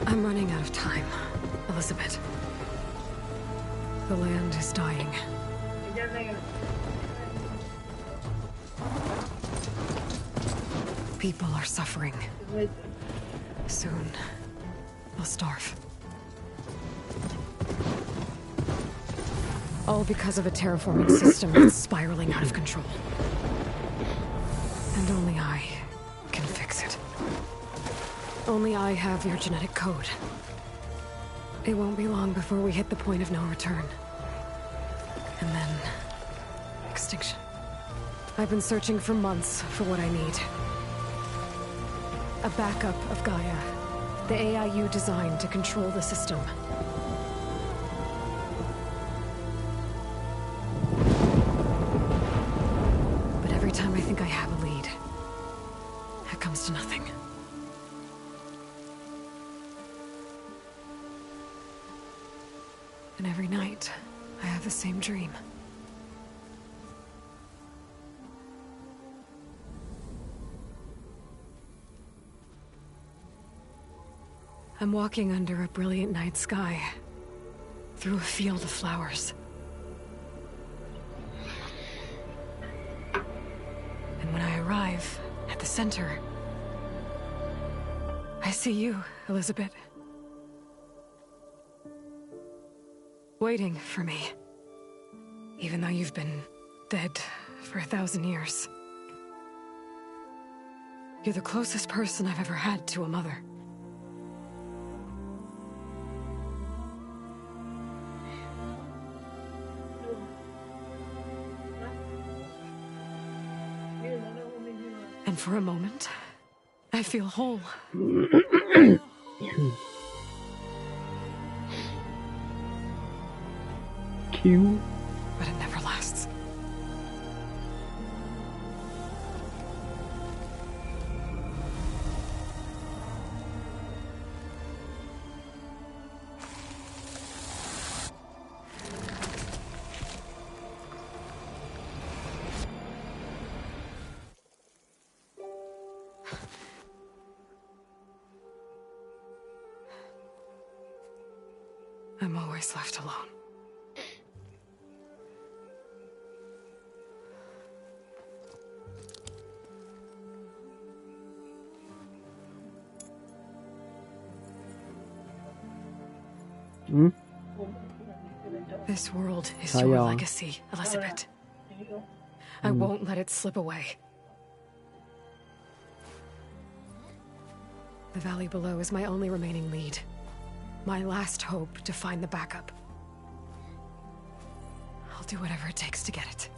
I'm running out of time, Elizabeth. The land is dying. People are suffering. Soon, they'll starve. All because of a terraforming system that's spiraling out of control. And only I can fix it. Only I have your genetic code. It won't be long before we hit the point of no return. And then... extinction. I've been searching for months for what I need. A backup of Gaia. The AI you designed to control the system. But every time I think I have a lead, it comes to nothing. And every night, I have the same dream. I'm walking under a brilliant night sky, through a field of flowers. And when I arrive at the center, I see you, Elizabeth. Waiting for me. Even though you've been dead for 1,000 years. You're the closest person I've ever had to a mother. And for a moment, I feel whole. Cute. But it never lasts. I'm always left alone. Hmm? This world is your legacy, Elizabeth. I won't let it slip away. The valley below is my only remaining lead. My last hope to find the backup. I'll do whatever it takes to get it.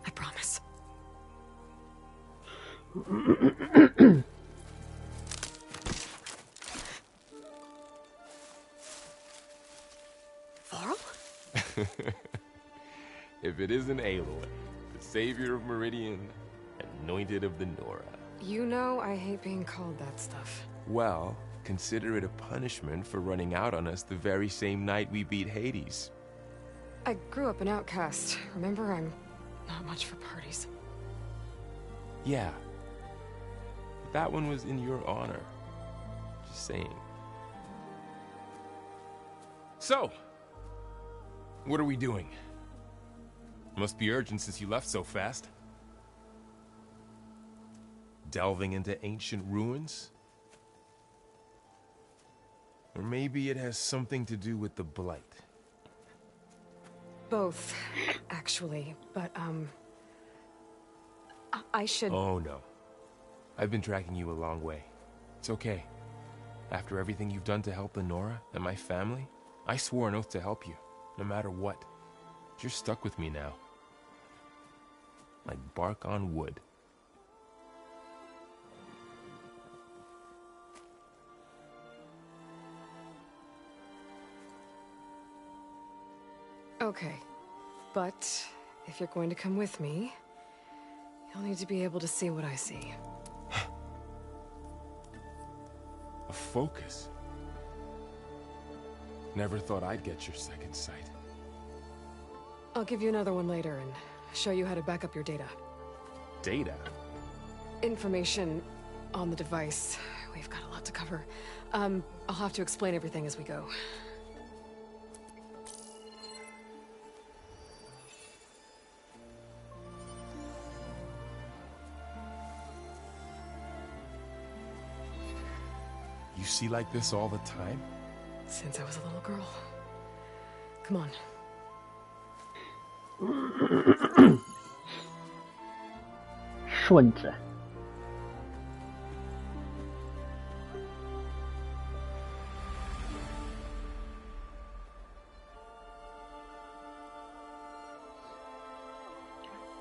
I promise. Varl? If it isn't Aloy, the savior of Meridian, anointed of the Nora. You know I hate being called that stuff. Well, consider it a punishment for running out on us the very same night we beat Hades. I grew up an outcast. Remember, I'm not much for parties. Yeah. But that one was in your honor. Just saying. So, what are we doing? Must be urgent since you left so fast. Delving into ancient ruins? Or maybe it has something to do with the Blight. Both, actually, but, I should... Oh, no. I've been tracking you a long way. It's okay. After everything you've done to help the Nora and my family, I swore an oath to help you, no matter what. You're stuck with me now. Like bark on wood. Okay. But if you're going to come with me, you'll need to be able to see what I see. A focus? Never thought I'd get your second sight. I'll give you another one later and show you how to back up your data. Data? Information on the device. We've got a lot to cover. I'll have to explain everything as we go. You see like this all the time? Since I was a little girl. Come on.顺着。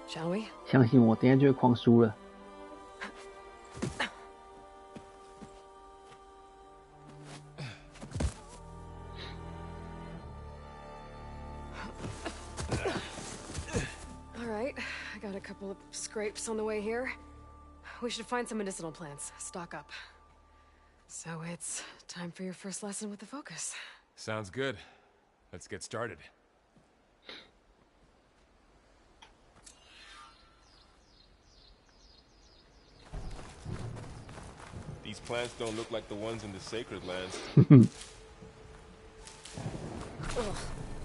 Shall we? 相信我，等一下就会狂输了。Got a couple of scrapes on the way here. We should find some medicinal plants, stock up. So it's time for your first lesson with the focus. Sounds good. Let's get started. These plants don't look like the ones in the sacred lands.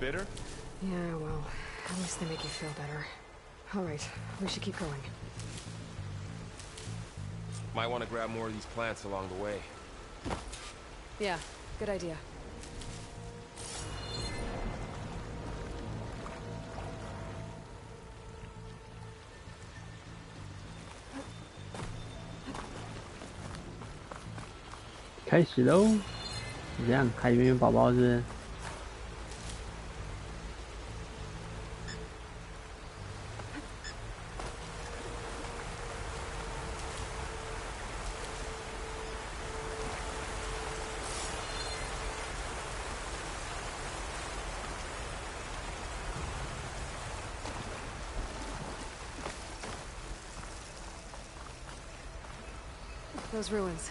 Bitter? Yeah, well, at least they make you feel better. All right, we should keep going. Might want to grab more of these plants along the way. Yeah, good idea. "开始喽！这样开圆圆宝宝是？ Those ruins.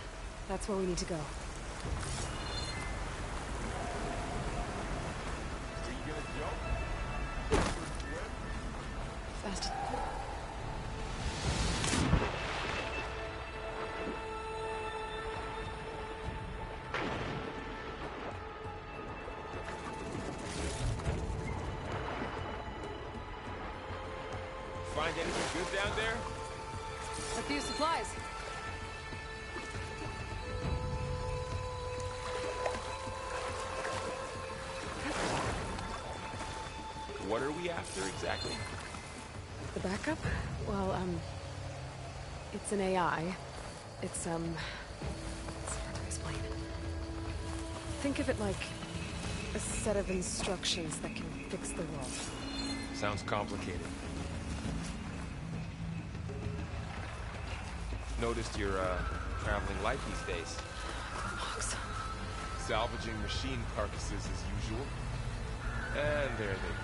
That's where we need to go. Fast. Find anything good down there? A few supplies. What are we after exactly? The backup? Well, it's an AI. It's hard to explain. Think of it like a set of instructions that can fix the world. Sounds complicated. Noticed you're, traveling light these days. Logs. Salvaging machine carcasses as usual. And there they go.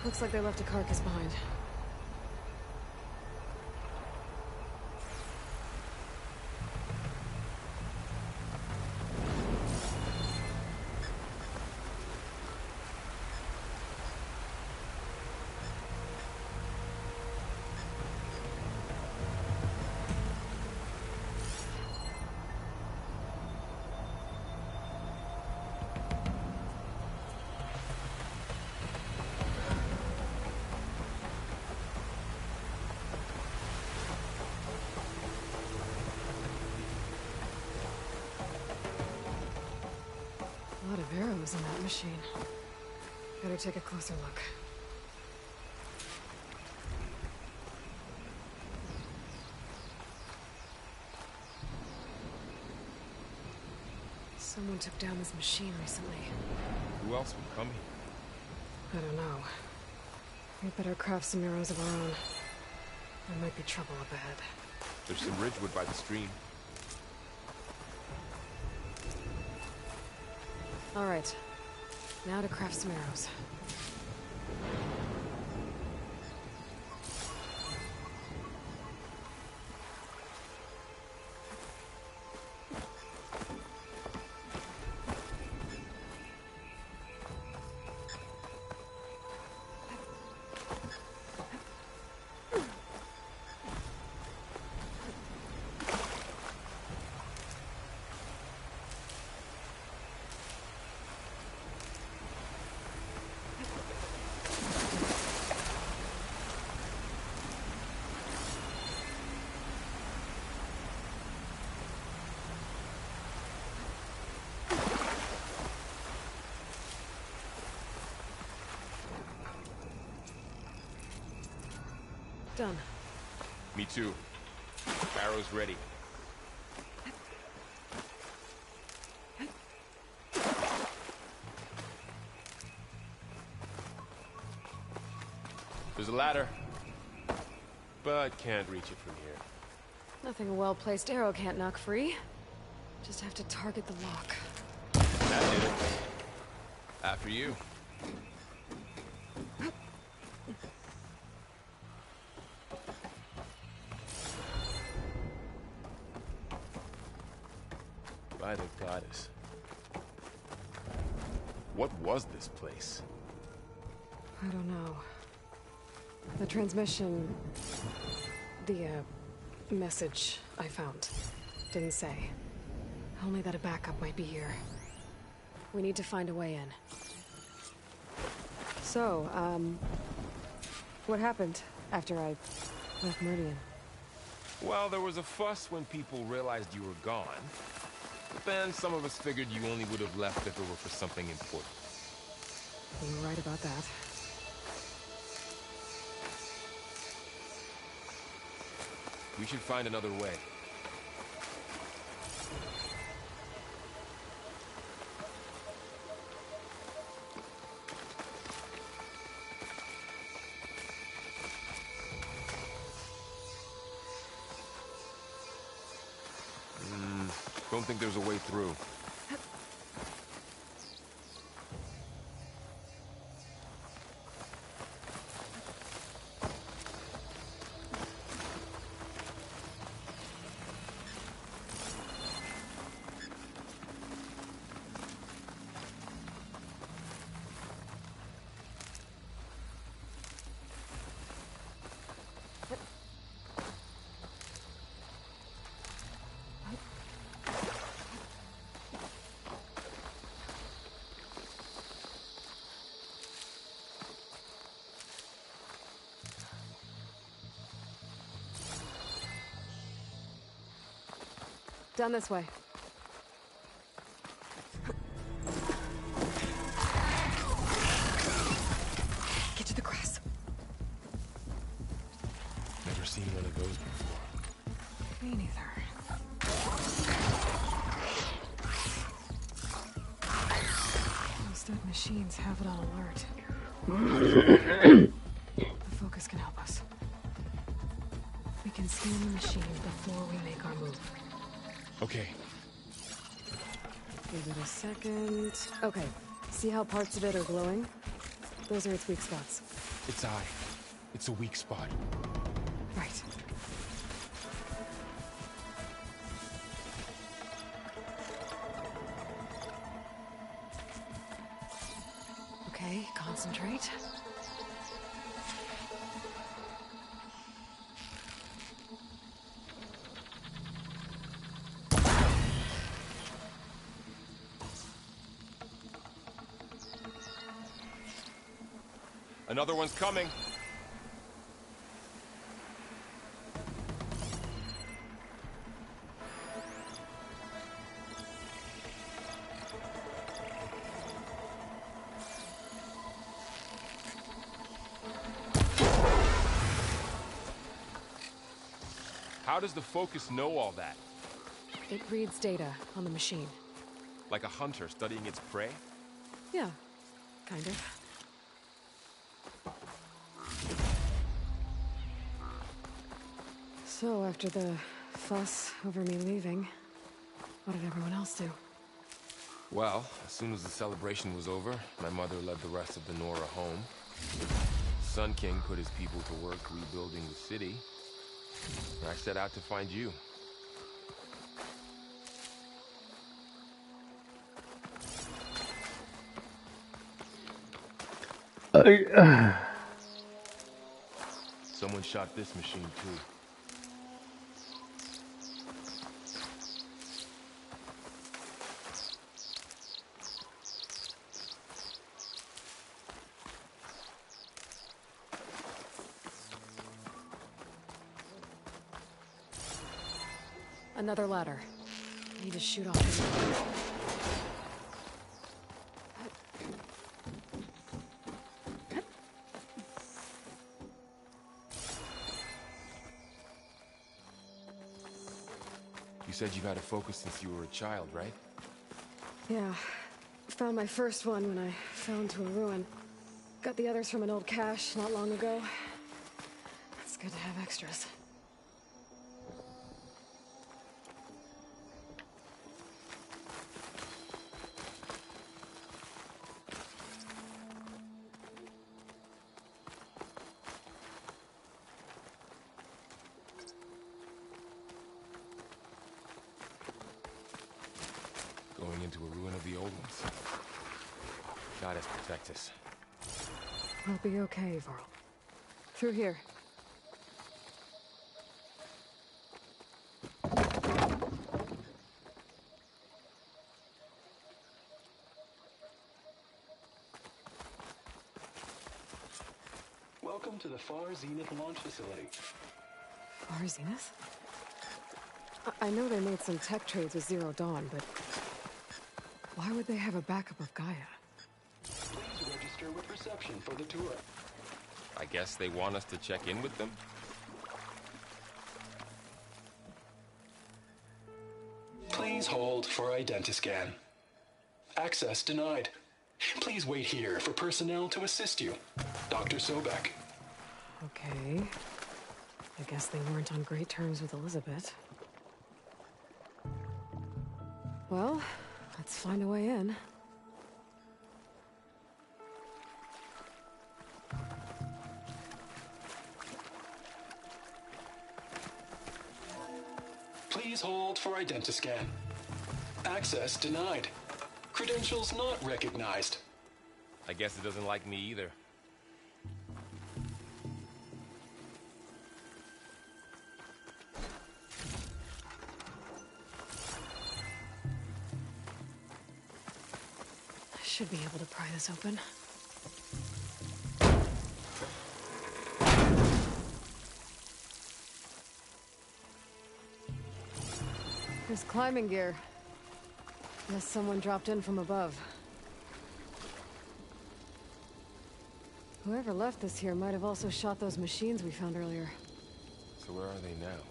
Looks like they left a carcass behind. A lot of arrows in that machine. Better take a closer look. Someone took down this machine recently. Who else would come here? I don't know. We better craft some arrows of our own. There might be trouble up ahead. There's some ridgewood by the stream. All right. Now to craft some arrows. done. Me too. Arrow's ready. There's a ladder, but can't reach it from here. Nothing a well-placed arrow can't knock free. Just have to target the lock. That did it. After you. By the goddess. What was this place? I don't know. The transmission... The, message I found didn't say. Only that a backup might be here. We need to find a way in. So, what happened after I left Meridian? Well, there was a fuss when people realized you were gone. But then some of us figured you only would have left if it were for something important. You were right about that. We should find another way. Don't think there's a way through. Down this way. Get to the grass. Never seen one of those before. Me neither. Those dead machines have it on alert. The focus can help us. We can scan the machine before we make our move. Okay. Give it a second. Okay. See how parts of it are glowing? Those are its weak spots. Its eye. It's a weak spot. Right. Okay, concentrate. Another one's coming. How does the focus know all that? It reads data on the machine. Like a hunter studying its prey? Yeah, kind of. So, after the fuss over me leaving, what did everyone else do? Well, as soon as the celebration was over, my mother led the rest of the Nora home. Sun King put his people to work rebuilding the city. And I set out to find you. Someone shot this machine too. Another ladder. I need to shoot off this one. said you've had a focus since you were a child, right? Yeah. Found my first one when I fell into a ruin. Got the others from an old cache not long ago. It's good to have extras. Going into a ruin of the old ones. God has protect us. We'll be okay, Varl. Through here. Welcome to the Far Zenith launch facility. Far Zenith? I know they made some tech trades with Zero Dawn, but why would they have a backup of Gaia? Please register with reception for the tour. I guess they want us to check in with them? Please hold for identiscan. Access denied. Please wait here for personnel to assist you. Dr. Sobek. Okay. I guess they weren't on great terms with Elizabeth. Well, let's find a way in. Please hold for identiscan. Access denied. Credentials not recognized. I guess it doesn't like me either. I should be able to pry this open. There's climbing gear. Unless someone dropped in from above. Whoever left this here might have also shot those machines we found earlier. So where are they now?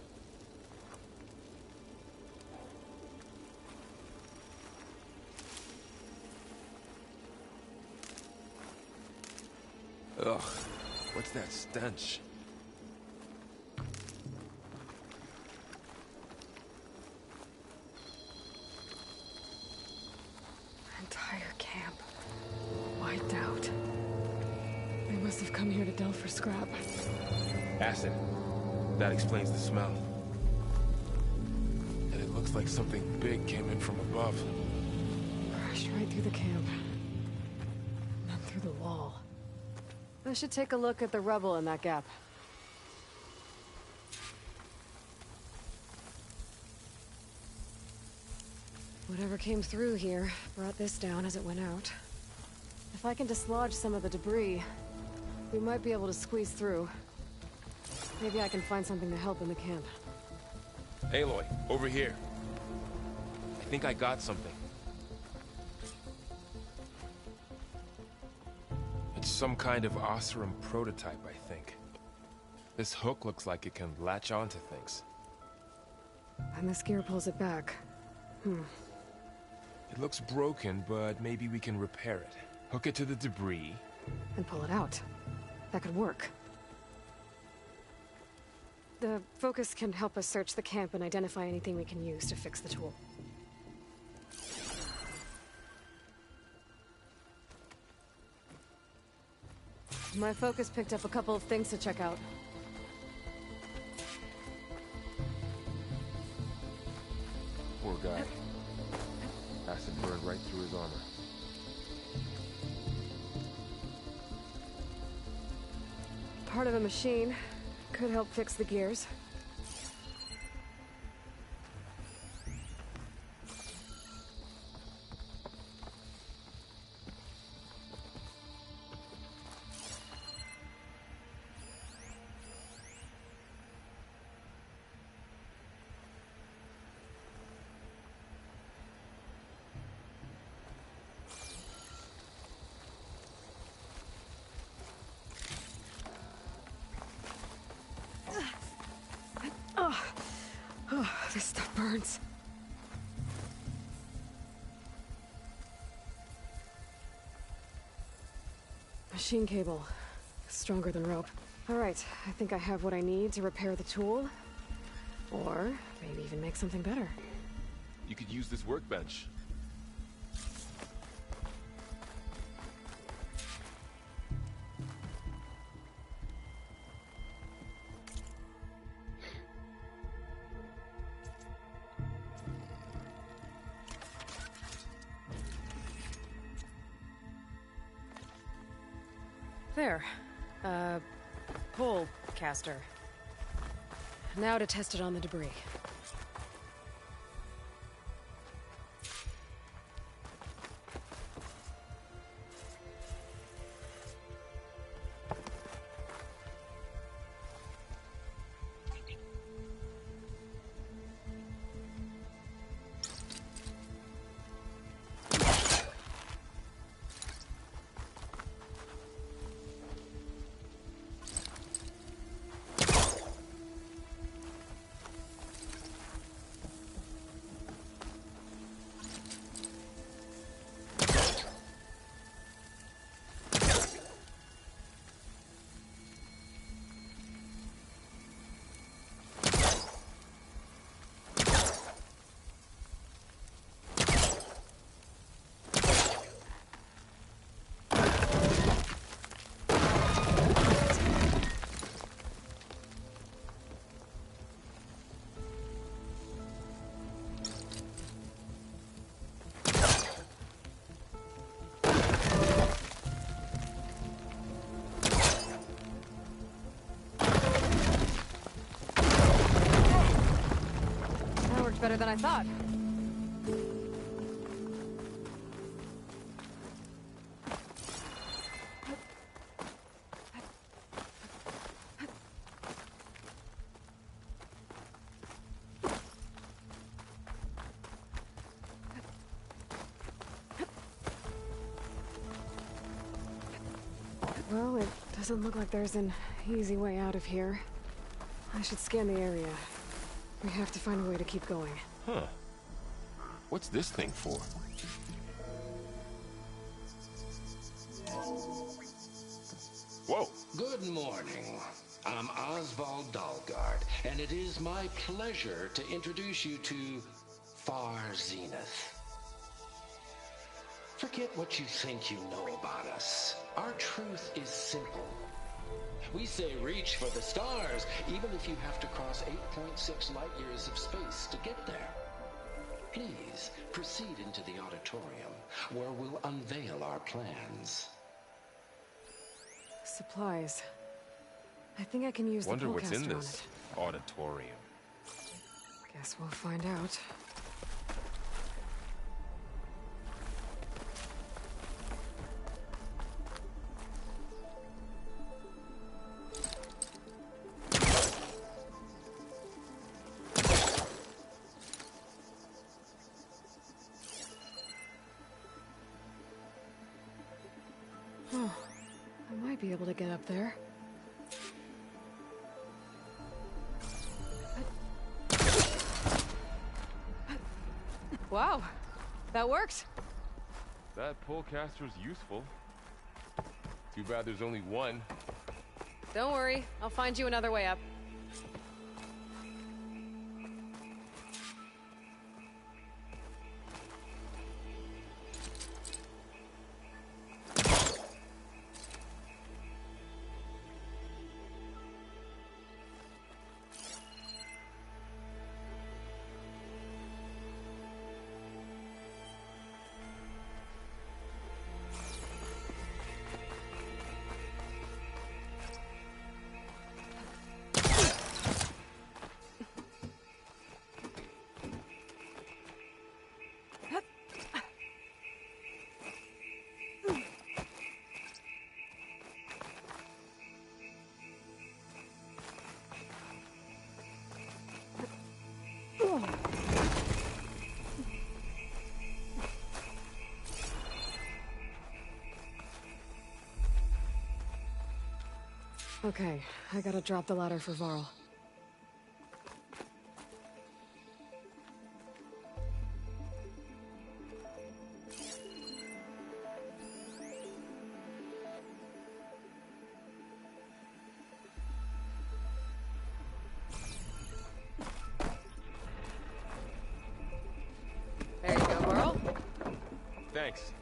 Ugh, what's that stench? Entire camp. Wiped out. They must have come here to delve for scrap. Acid. That explains the smell. And it looks like something big came in from above. Crashed right through the camp. And then through the wall. I should take a look at the rubble in that gap. Whatever came through here brought this down as it went out. If I can dislodge some of the debris, we might be able to squeeze through. Maybe I can find something to help in the camp. Aloy, over here. I think I got something. It's some kind of Oseram prototype, I think. This hook looks like it can latch onto things. And this gear pulls it back. It looks broken, but maybe we can repair it. Hook it to the debris. And pull it out. That could work. The focus can help us search the camp and identify anything we can use to fix the tool. My focus picked up a couple of things to check out. Poor guy. Acid burned right through his armor. Part of a machine. Could help fix the gears. This stuff burns. Machine cable. Stronger than rope. Alright, I think I have what I need to repair the tool. Or maybe even make something better. You could use this workbench. There. Pole caster. Now to test it on the debris. Better than I thought. Well, it doesn't look like there's an easy way out of here. I should scan the area. We have to find a way to keep going. Huh. What's this thing for? Whoa! Good morning. I'm Oswald Dalgard, and it is my pleasure to introduce you to Far Zenith. Forget what you think you know about us. Our truth is simple. We say reach for the stars, even if you have to cross 8.6 light years of space to get there. Please proceed into the auditorium, where we'll unveil our plans. Supplies. I think I can use the Wonder what's polecaster in on this it. auditorium. Guess we'll find out. Oh, I might be able to get up there. Wow, that worked. That polecaster's useful. Too bad there's only one. Don't worry, I'll find you another way up. Okay, I gotta drop the ladder for Varl. Thanks.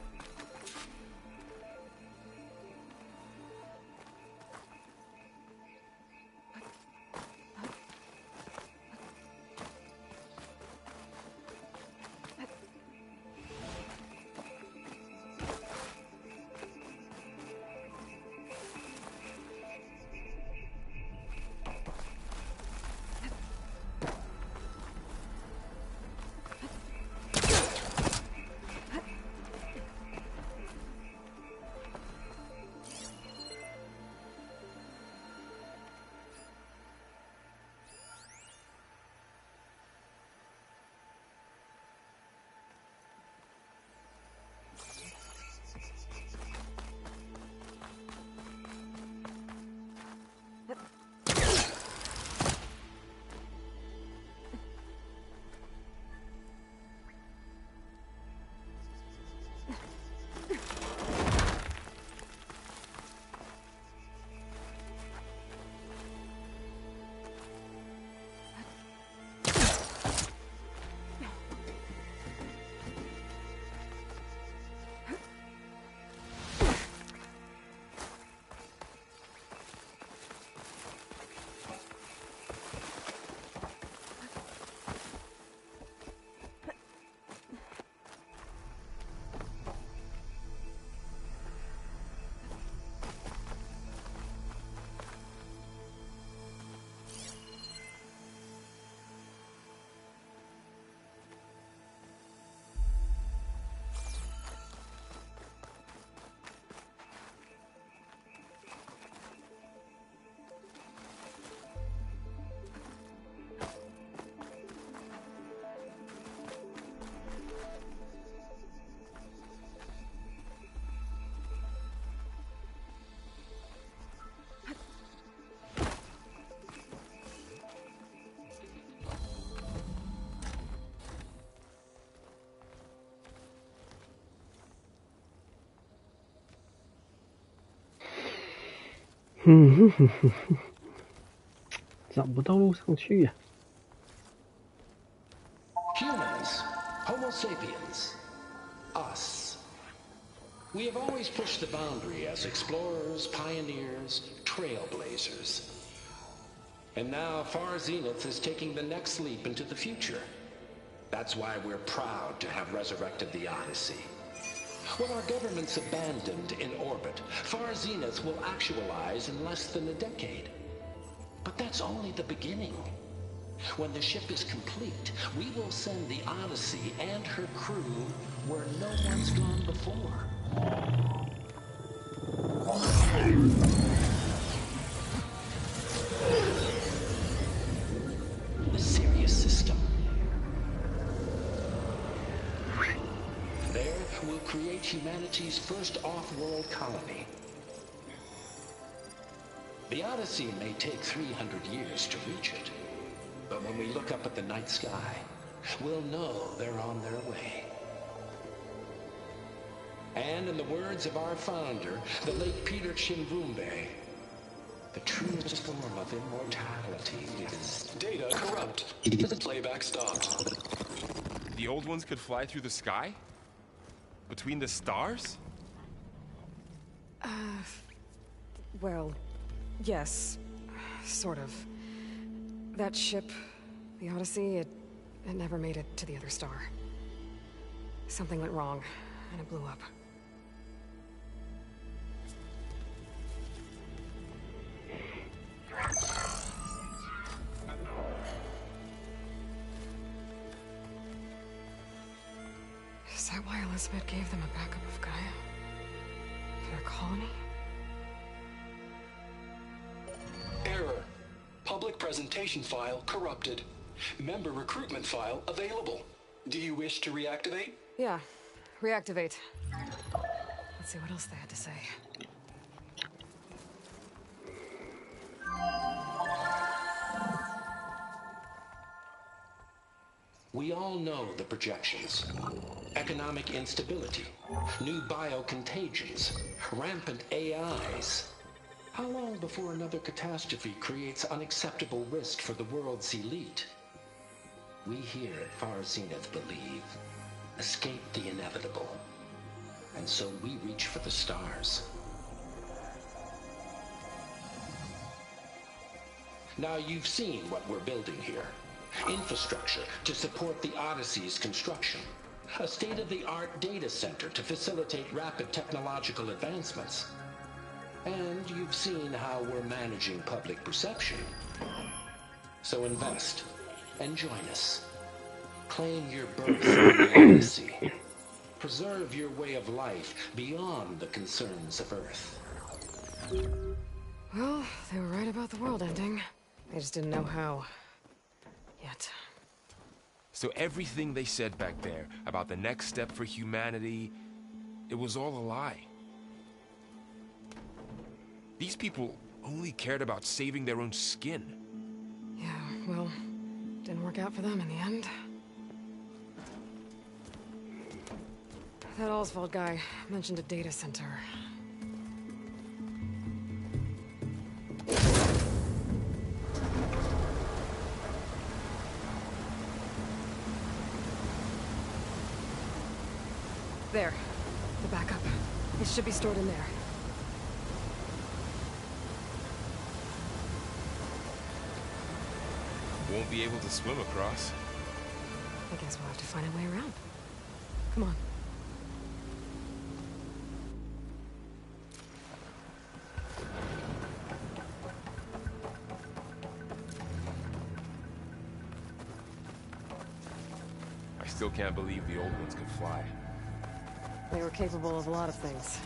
找不到路上去呀。Humans, Homo sapiens, us. We have always pushed the boundary as explorers, pioneers, trailblazers. And now Far Zenith is taking the next leap into the future. That's why we're proud to have resurrected the Odyssey. When our government's abandoned in orbit, Far Zenith will actualize in less than a decade. But that's only the beginning. When the ship is complete, we will send the Odyssey and her crew where no one's gone before. The Sirius system. There, we'll create humanity's first off-world colony. The Odyssey may take 300 years to reach it. But when we look up at the night sky, we'll know they're on their way. And in the words of our founder, the late Peter Chimvumbe, the truest form of immortality is... Data corrupt. Playback stopped. The old ones could fly through the sky? Between the stars? Well, yes. Sort of. That ship, the Odyssey, it never made it to the other star. Something went wrong, and it blew up. Is that why Elizabeth gave them a backup of Gaia? For their colony? Error. Public presentation file corrupted. Member recruitment file available. Do you wish to reactivate? Yeah, reactivate. Let's see what else they had to say. We all know the projections. Economic instability, new biocontagions, rampant AIs. How long before another catastrophe creates unacceptable risk for the world's elite? We here at Far Zenith believe, escape the inevitable. And so we reach for the stars. Now you've seen what we're building here. Infrastructure to support the Odyssey's construction. A state-of-the-art data center to facilitate rapid technological advancements. And you've seen how we're managing public perception. So invest and join us. Claim your birth in the Odyssey. Preserve your way of life beyond the concerns of Earth. Well, they were right about the world ending. They just didn't know how. Yet. So everything they said back there about the next step for humanity, it was all a lie. These people only cared about saving their own skin. Yeah, well, didn't work out for them in the end. That Oswald guy mentioned a data center. There. The backup. It should be stored in there. Won't be able to swim across. I guess we'll have to find a way around. Come on. I still can't believe the old ones could fly. They were capable of a lot of things.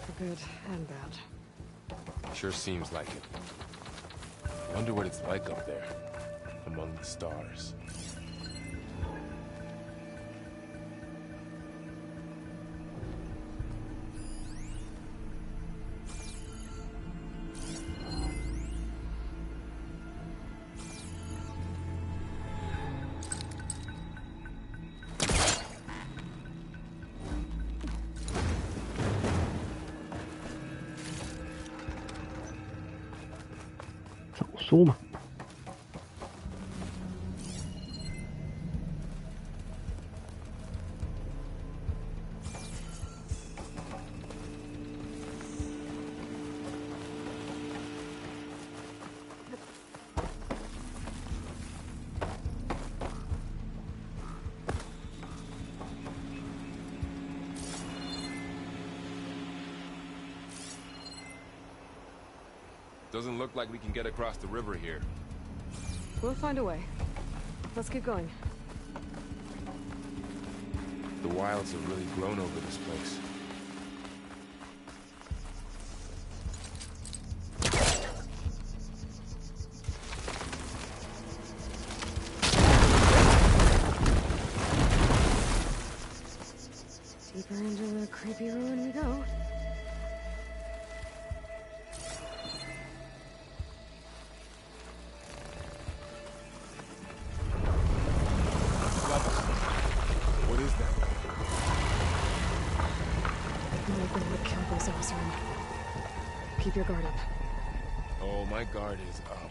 For good and bad. Sure seems like it. Wonder what it's like up there, among the stars. Soma. Doesn't look like we can get across the river here. We'll find a way. Let's keep going. The wilds have really grown over this place. Deeper into the creepy ruin we go. What is that? Might be able to kill those Osram. Keep your guard up. Oh, my guard is up.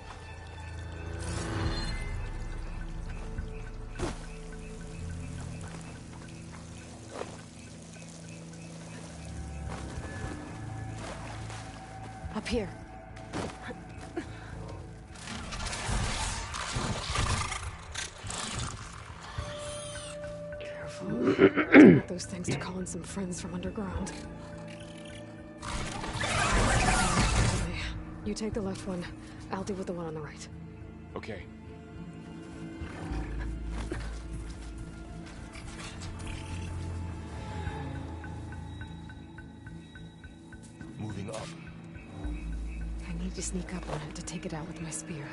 Up here. Careful. Don't want those things to call in some friends from underground. You take the left one. I'll deal with the one on the right. Okay. Moving up. I need to sneak up on it to take it out with my spear.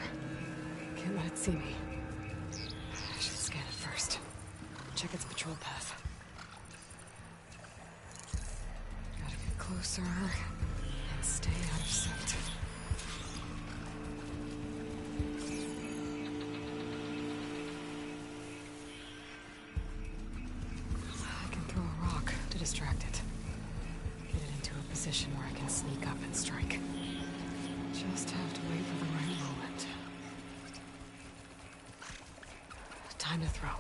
Can't let it see me. I should scan it first. Check its patrol path. Gotta get closer and stay out of sight. I can throw a rock to distract it. Get it into a position where I can sneak up and strike. Just have to wait for the right moment. Time to throw.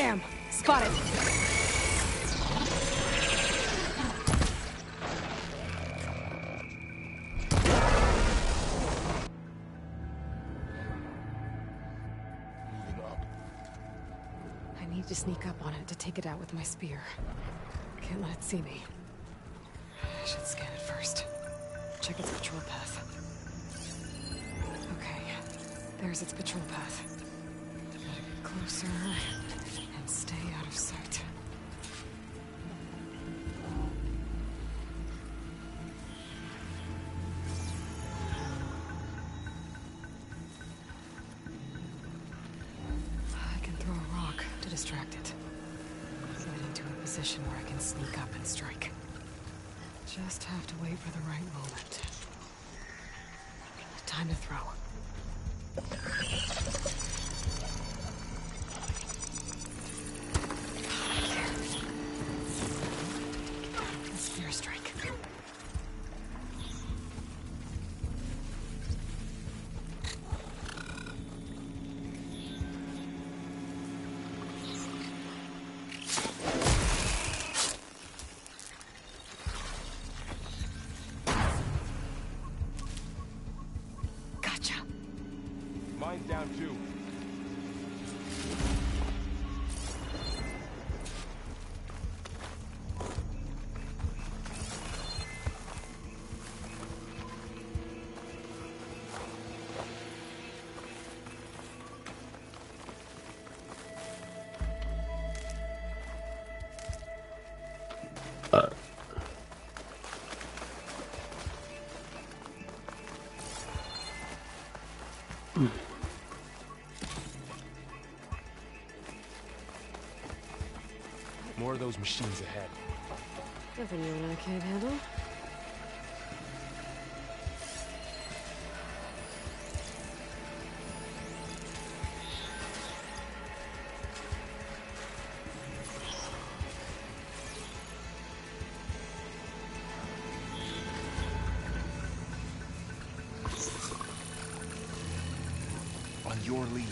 Damn! Spotted! Moving up. I need to sneak up on it to take it out with my spear. Can't let it see me. I should scan it first. Check its patrol path. Okay, there's its patrol path. Gotta get closer and stay out of sight. I can throw a rock to distract it. Get into a position where I can sneak up and strike. Just have to wait for the right moment. Time to throw. A spear strike. Gotcha. Mine's down too. More of those machines ahead. Nothing you and I can't handle. On your lead.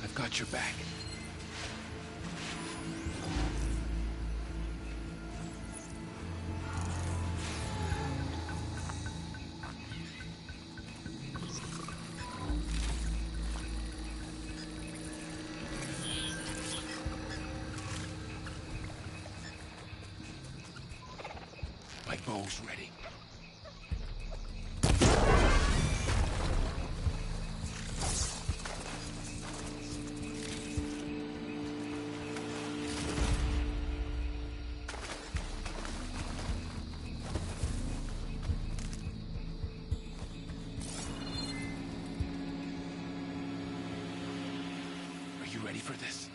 I've got your back. My bow's ready. Are you ready for this?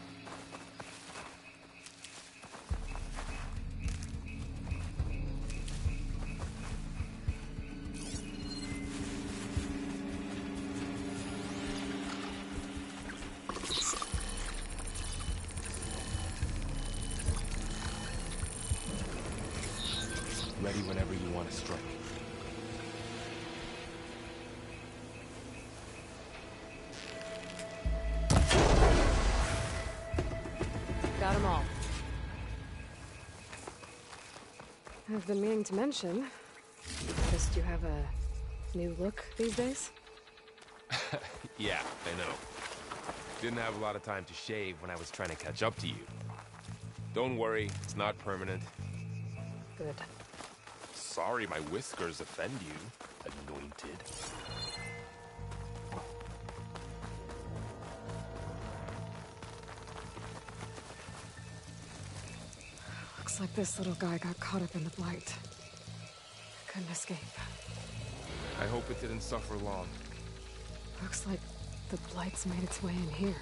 Ready whenever you want to strike. Got them all. I've been meaning to mention. Noticed you have a new look these days? Yeah, I know. Didn't have a lot of time to shave when I was trying to catch up to you. Don't worry, it's not permanent. Good. Sorry my whiskers offend you, anointed. Looks like this little guy got caught up in the blight. Couldn't escape. I hope it didn't suffer long. Looks like the blight's made its way in here.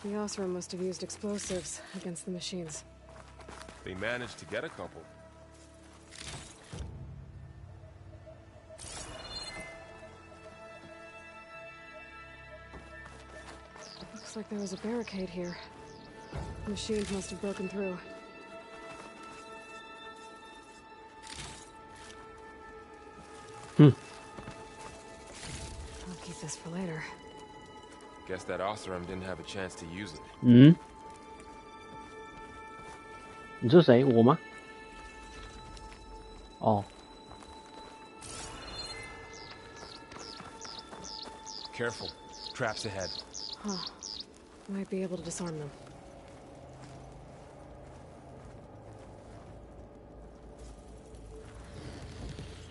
The Osram must have used explosives against the machines. They managed to get a couple. Looks like there was a barricade here. The machines must have broken through. I'll keep this for later. Guess that Osram didn't have a chance to use it. 你说谁？我吗？哦， Careful. Traps ahead. Huh. Might be able to disarm them.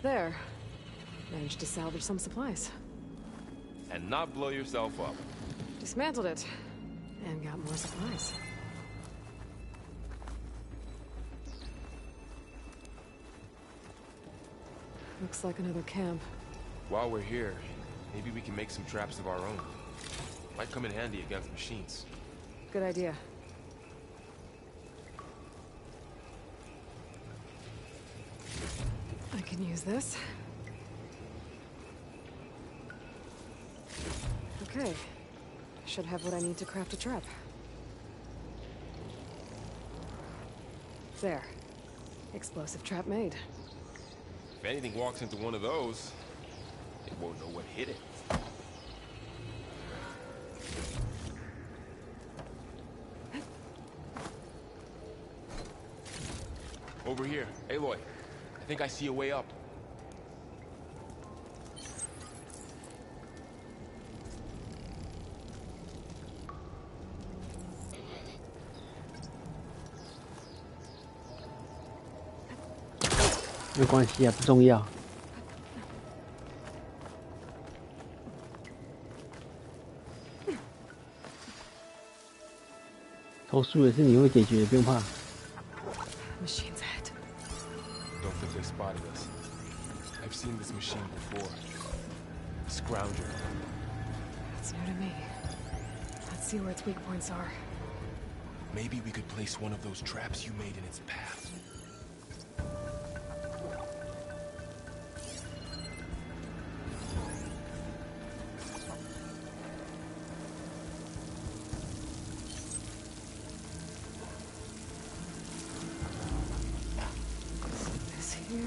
There. Managed to salvage some supplies. And not blow yourself up. Dismantled it. And got more supplies. Looks like another camp. While we're here, maybe we can make some traps of our own. Might come in handy against machines. Good idea. I can use this. Okay. Should have what I need to craft a trap. There. Explosive trap made. If anything walks into one of those, it won't know what hit it. Over here. Aloy, I think I see a way up. 没关系啊，不重要。投诉也是你会解决的，不用怕。Machine's ahead. Don't think they spotted us. I've seen this machine before. Scrounger. That's new to me. Let's see where its weak points are. Maybe we could place one of those traps you made in its path. This here.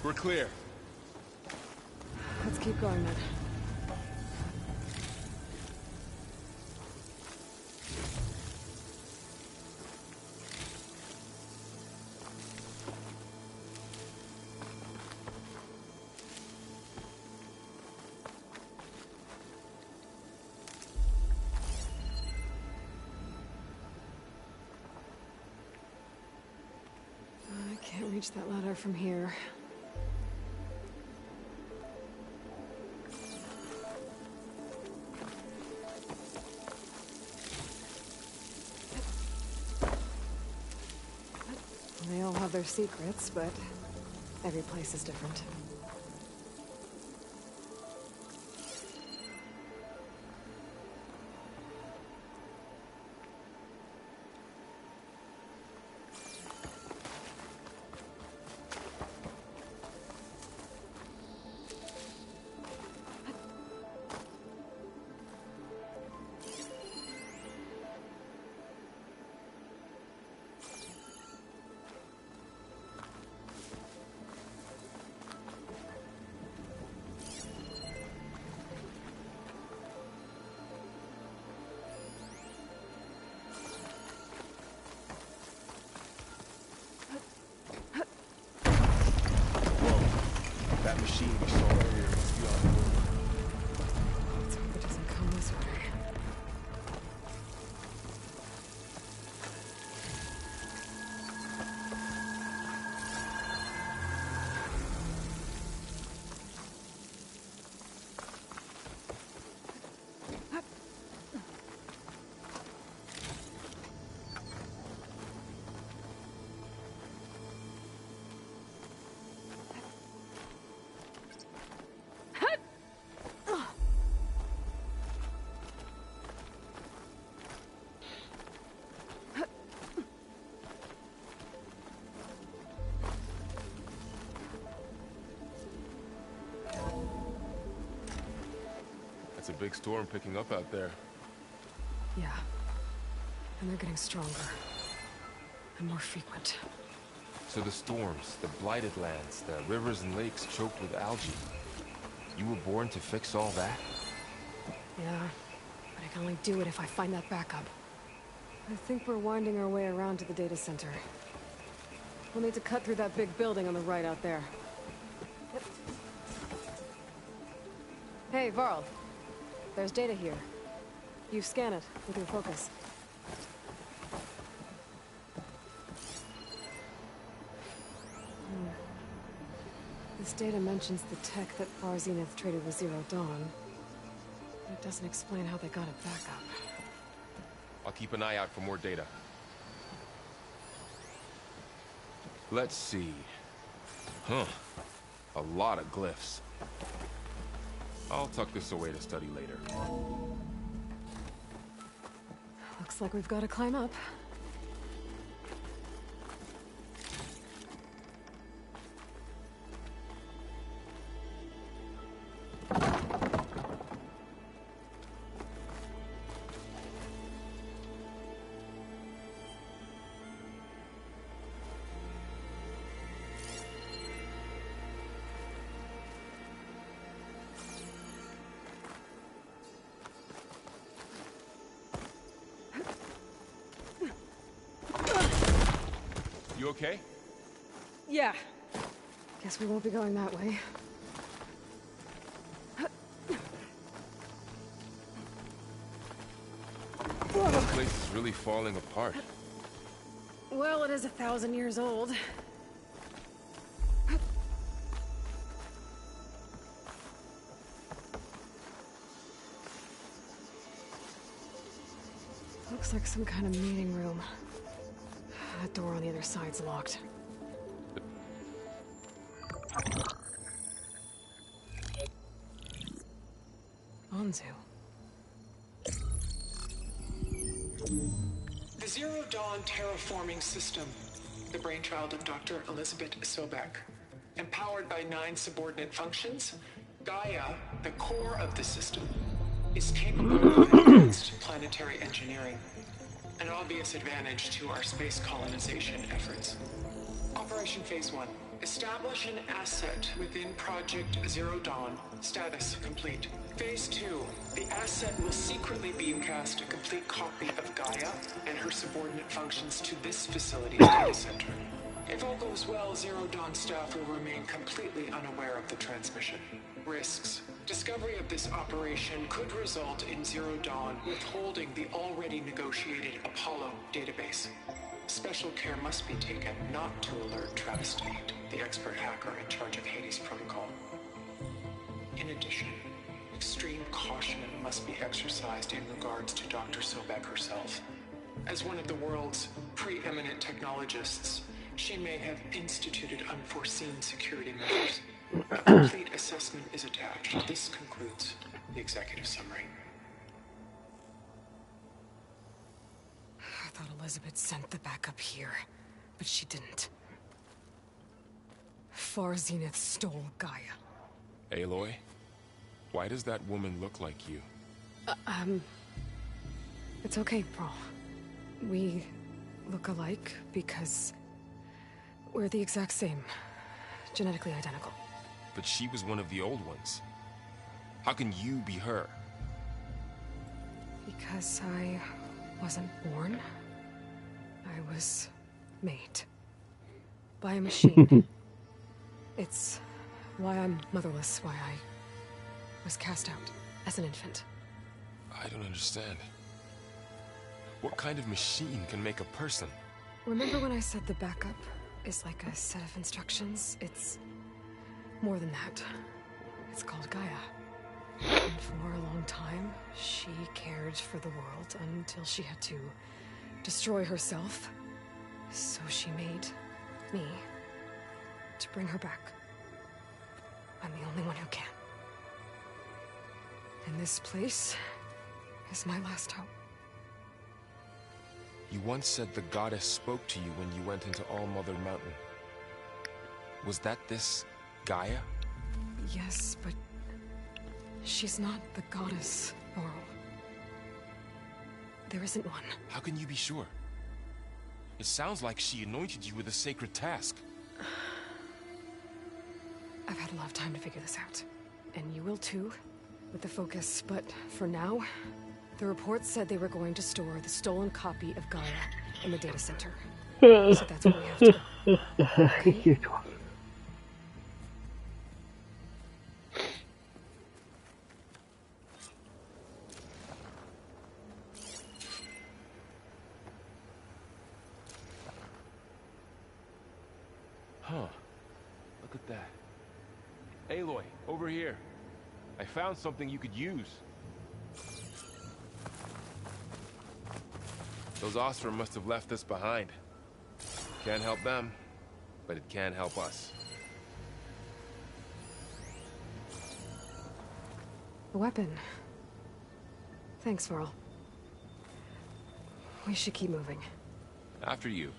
We're clear. Let's keep going then. reach that ladder from here. They all have their secrets, but every place is different. That machine we saw earlier must be on board. Let's hope it doesn't come this way. It's a big storm picking up out there. Yeah. And they're getting stronger. And more frequent. So the storms, the blighted lands, the rivers and lakes choked with algae. You were born to fix all that? Yeah. But I can only do it if I find that backup. I think we're winding our way around to the data center. We'll need to cut through that big building on the right out there. Yep. Hey, Varl. There's data here. You scan it with your focus. This data mentions the tech that Far Zenith traded with Zero Dawn. But it doesn't explain how they got it back up. I'll keep an eye out for more data. Let's see. Huh. A lot of glyphs. I'll tuck this away to study later. Looks like we've got to climb up. You okay? Yeah. Guess we won't be going that way. This place is really falling apart. Well, it is 1,000 years old. Looks like some kind of meeting room. That door on the other side's locked. Anzu. The Zero Dawn terraforming system, the brainchild of Dr. Elizabeth Sobek. Empowered by 9 subordinate functions, Gaia, the core of the system, is capable of advanced planetary engineering, an obvious advantage to our space colonization efforts. Operation Phase 1. Establish an asset within Project Zero Dawn. Status complete. Phase 2. The asset will secretly beamcast a complete copy of Gaia and her subordinate functions to this facility's data center. If all goes well, Zero Dawn staff will remain completely unaware of the transmission. Risks. Discovery of this operation could result in Zero Dawn withholding the already negotiated Apollo database. Special care must be taken not to alert Travis Tate, the expert hacker in charge of Hades Protocol. In addition, extreme caution must be exercised in regards to Dr. Sobek herself. As one of the world's preeminent technologists, she may have instituted unforeseen security measures. A complete assessment is attached. This concludes the executive summary. I thought Elizabeth sent the backup here, but she didn't. Far Zenith stole Gaia. Aloy? Why does that woman look like you? It's okay, Paul. We look alike because we're the exact same. Genetically identical. But she was one of the old ones. How can you be her? Because I wasn't born. I was made. By a machine. It's why I'm motherless, why I was cast out as an infant. I don't understand. What kind of machine can make a person? Remember when I said the backup is like a set of instructions? It's more than that. It's called Gaia. And for a long time, she cared for the world until she had to destroy herself. So she made me to bring her back. I'm the only one who can. And this place is my last hope. You once said the goddess spoke to you when you went into All-Mother Mountain. Was that this Gaia? Yes, but she's not the goddess, Laurel. There isn't one. How can you be sure? It sounds like she anointed you with a sacred task. I've had a lot of time to figure this out. And you will too, with the focus. But for now, the report said they were going to store the stolen copy of Gaia in the data center. So that's where we have to go. Okay? Huh. Look at that. Aloy, over here. I found something you could use. Those Ostrom must have left this behind. Can't help them, but it can help us. A weapon. Thanks, Varl. We should keep moving. After you.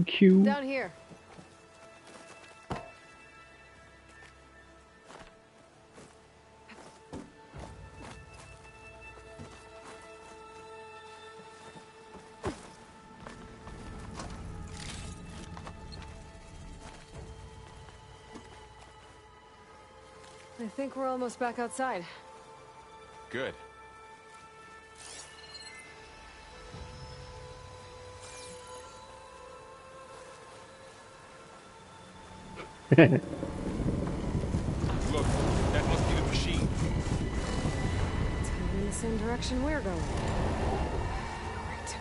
Q. Down here. I think we're almost back outside. Good. Look, that must be the machine. It's heading in the same direction we're going. Great.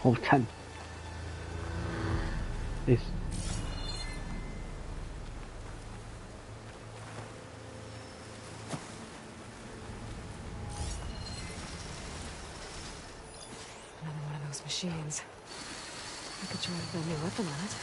Hold 10. This. Another one of those machines. I could try to build a new weapon on it.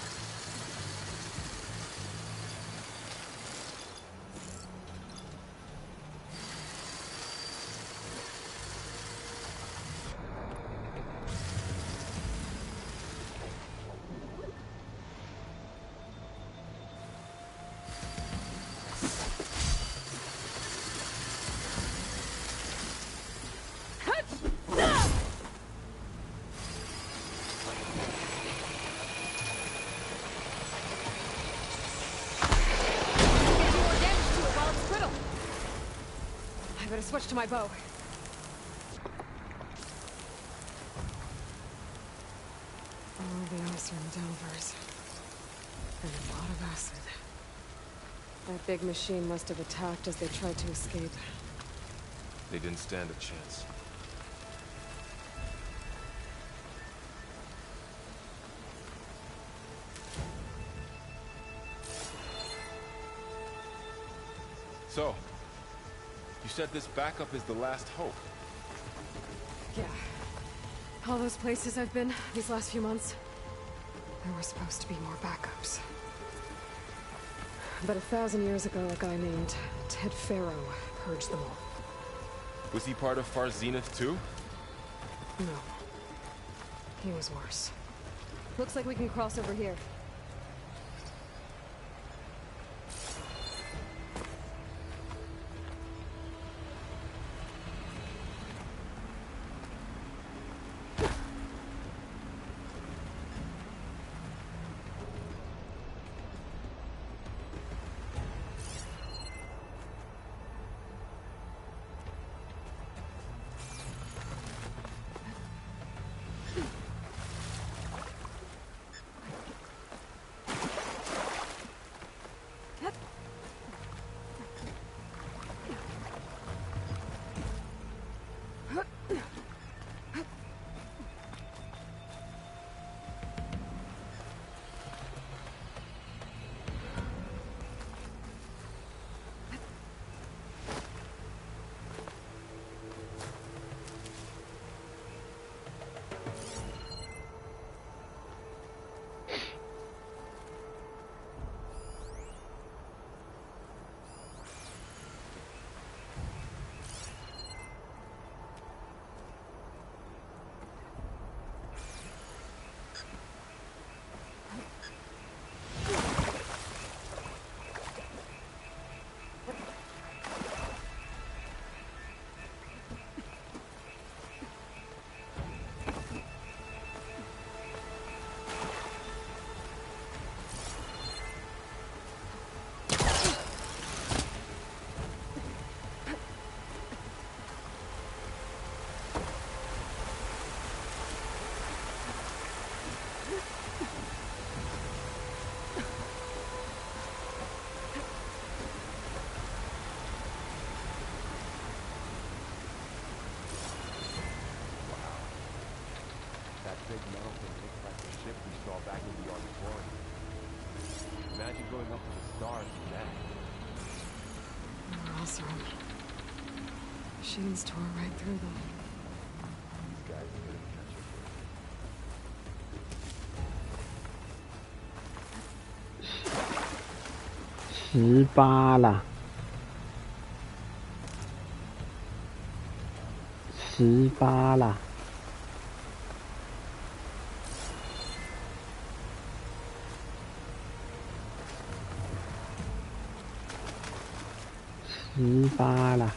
switch to my bow. All the Oseram Delvers. And a lot of acid. That big machine must have attacked as they tried to escape. They didn't stand a chance. So, you said this backup is the last hope. Yeah. All those places I've been these last few months, there were supposed to be more backups. But 1,000 years ago, a guy named Ted Faro purged them all. Was he part of Far Zenith too? No. He was worse. Looks like we can cross over here. Big metal thing looks like the ship we saw back in the auditorium. Imagine going up to the stars in that. Awesome. Machines tore right through them. These guys are gonna catch it. 18啦，18啦。18啦。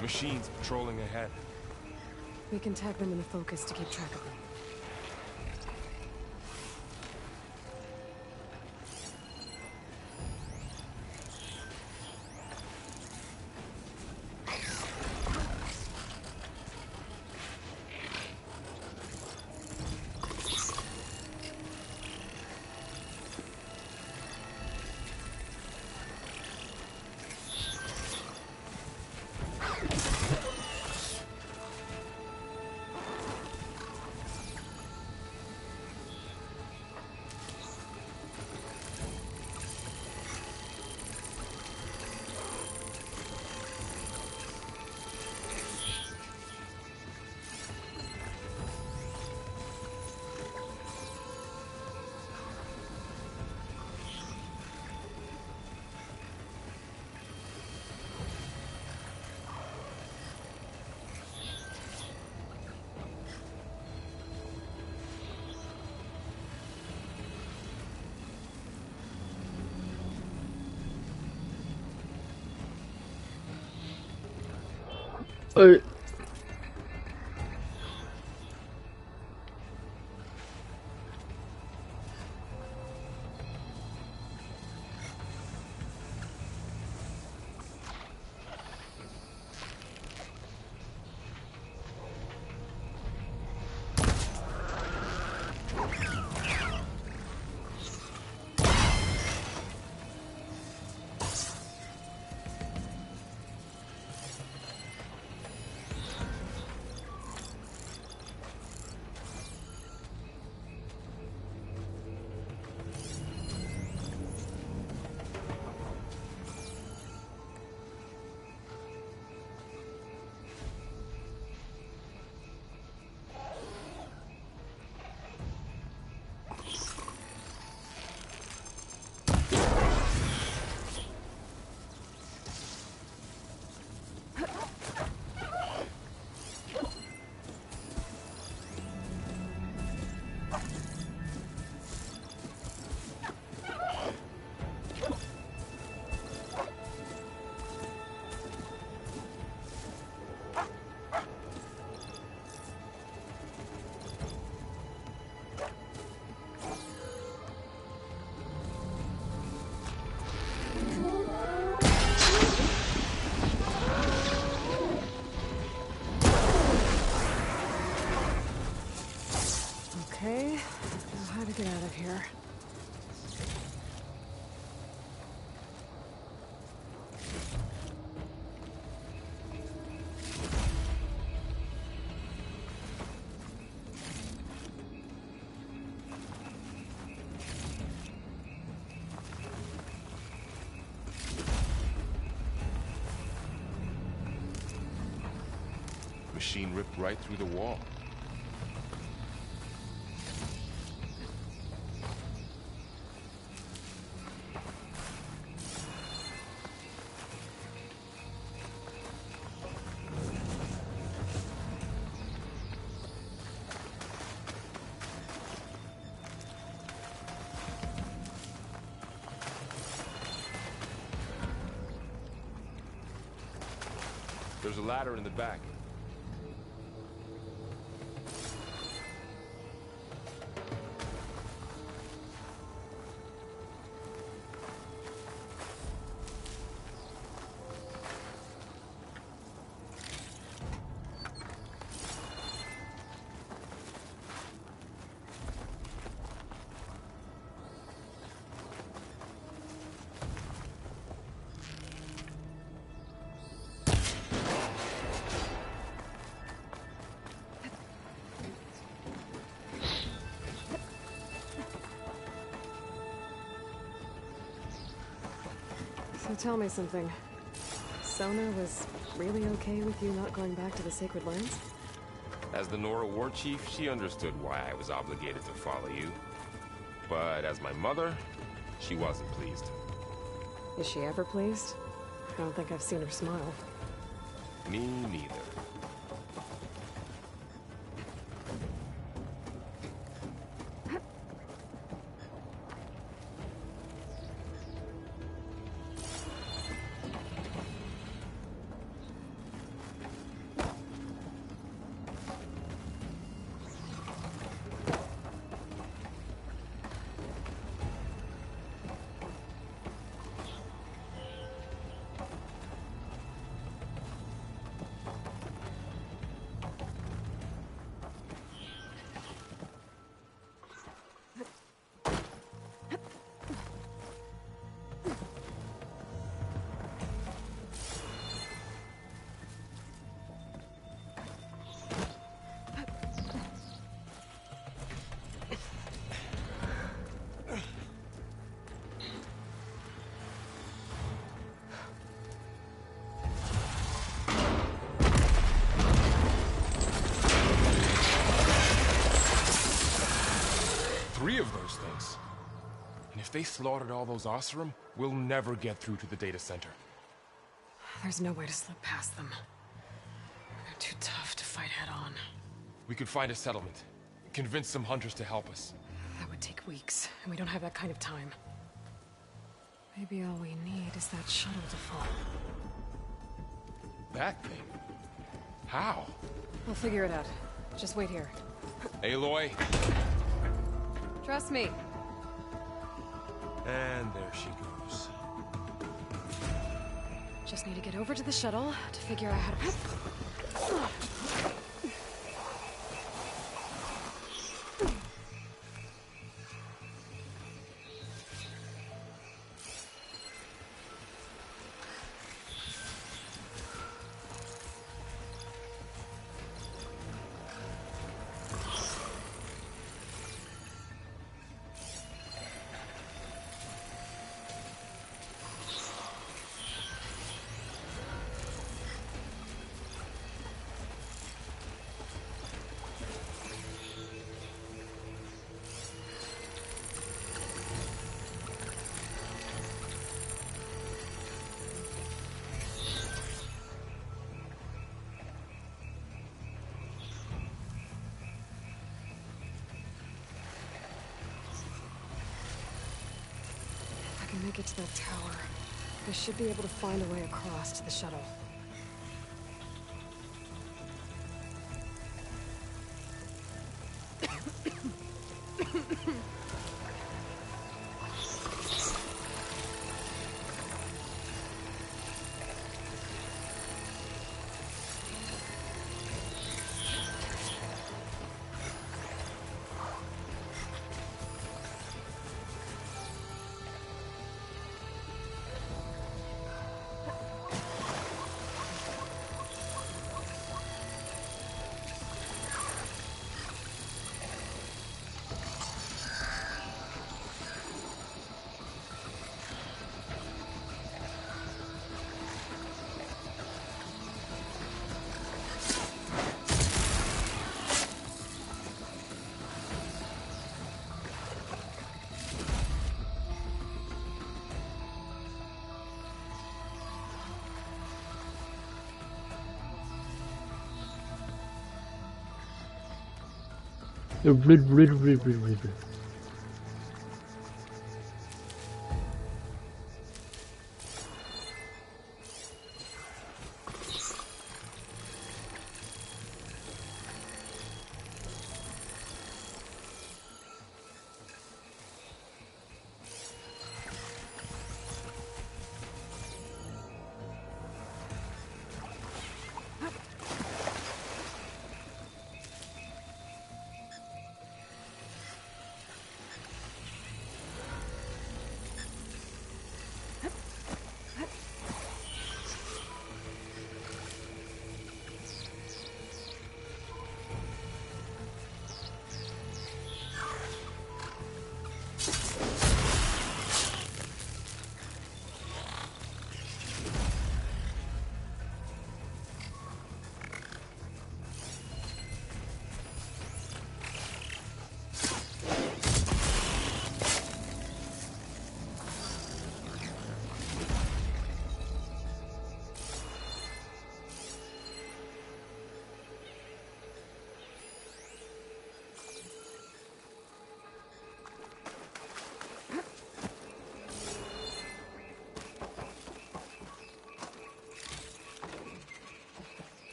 Machines patrolling ahead. We can tag them in the focus to keep track of them. 呃。Okay, now how to get out of here. Machine ripped right through the wall. There's a ladder in the back. So tell me something. Sona was really okay with you not going back to the Sacred Lands? As the Nora war chief, she understood why I was obligated to follow you. But as my mother, she wasn't pleased. Is she ever pleased? I don't think I've seen her smile. Me neither. Three of those things. And if they slaughtered all those Oseram, we'll never get through to the data center. There's no way to slip past them. They're too tough to fight head-on. We could find a settlement. Convince some hunters to help us. That would take weeks, and we don't have that kind of time. Maybe all we need is that shuttle to fall. That thing? How? I'll figure it out. Just wait here. Aloy. Trust me. And there she goes. Just need to get over to the shuttle to figure out how to... Make it to that tower. I should be able to find a way across to the shuttle.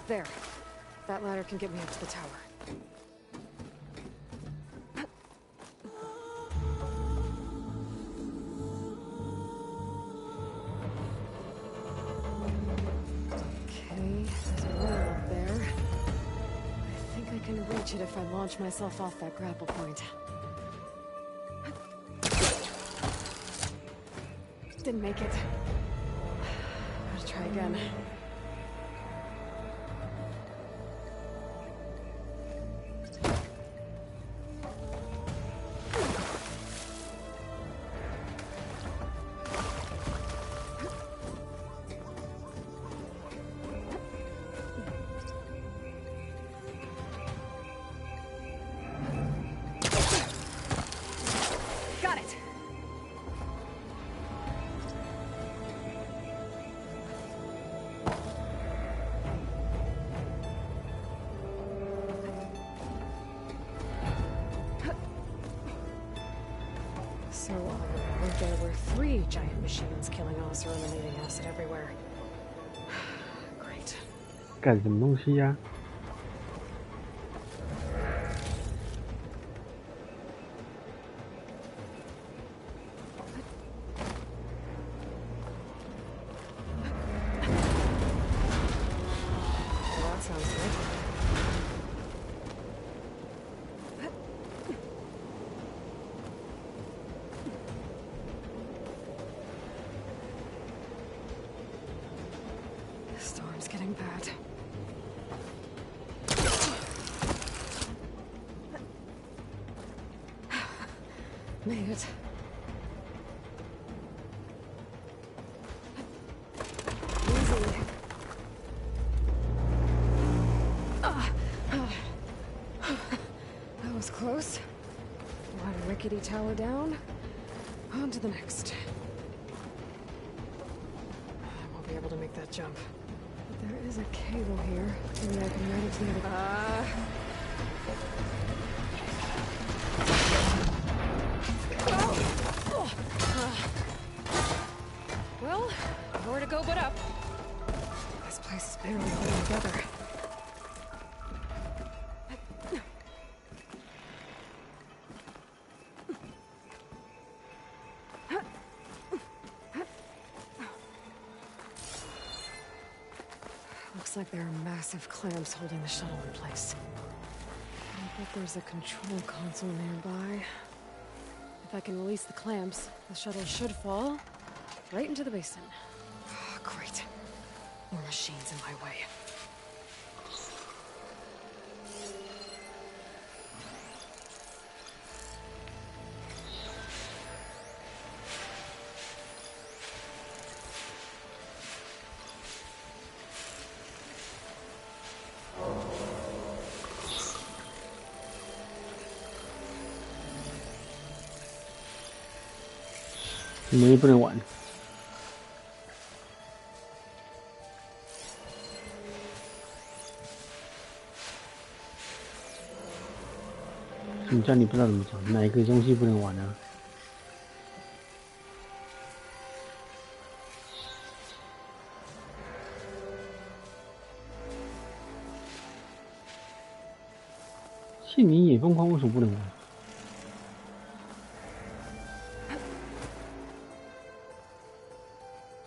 There. That ladder can get me up to the tower. Okay, there's a rail up there. I think I can reach it if I launch myself off that grapple point. Didn't make it. Gotta try again. were 3 giant machines killing us or eliminating acid everywhere. Great. 干什么东西呀、Well, that sounds good. The storm's getting bad. Made it. Easy. That was close. One rickety tower down. On to the next. I won't be able to make that jump. But there is a cable here. Maybe I can ride it to the other. Well, nowhere to go but up. This place is barely holding together. Looks like there are massive clamps holding the shuttle in place. I bet there's a control console nearby. If I can release the clamps, the shuttle should fall right into the basin. Oh, great. More machines in my way.你们也不能玩。什么叫你不知道怎么讲？哪一个东西不能玩啊？悉尼野疯狂为什么不能玩？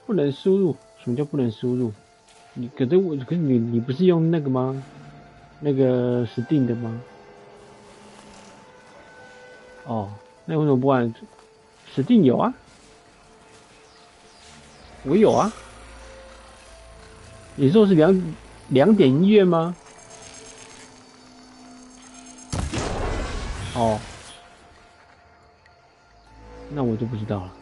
不能输入？什么叫不能输入？可是你不是用那个吗？那个 Steam 的吗？哦，那为什么不玩 ？Steam 有啊，我有啊。你说是两点音乐吗？哦，那我就不知道了。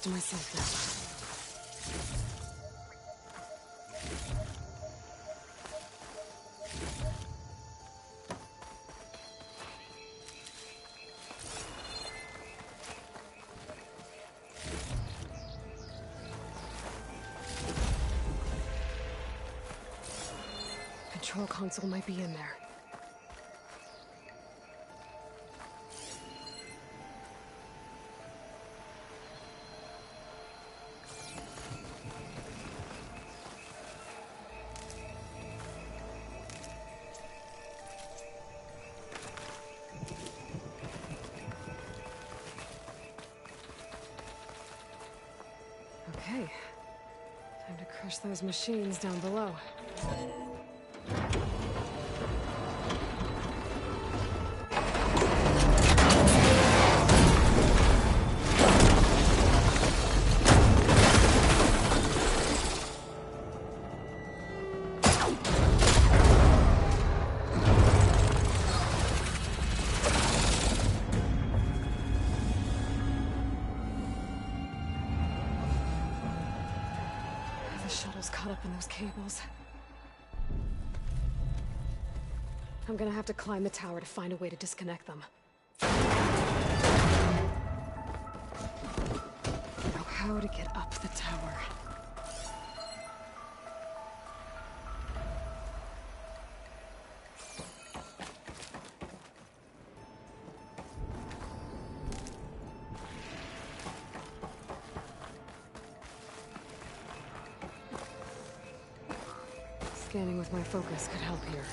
To myself now. Control console might be in there. Okay. Time to crush those machines down below. The shuttle's caught up in those cables. I'm gonna have to climb the tower to find a way to disconnect them. Now, how to get up the tower? Scanning with my focus could help here.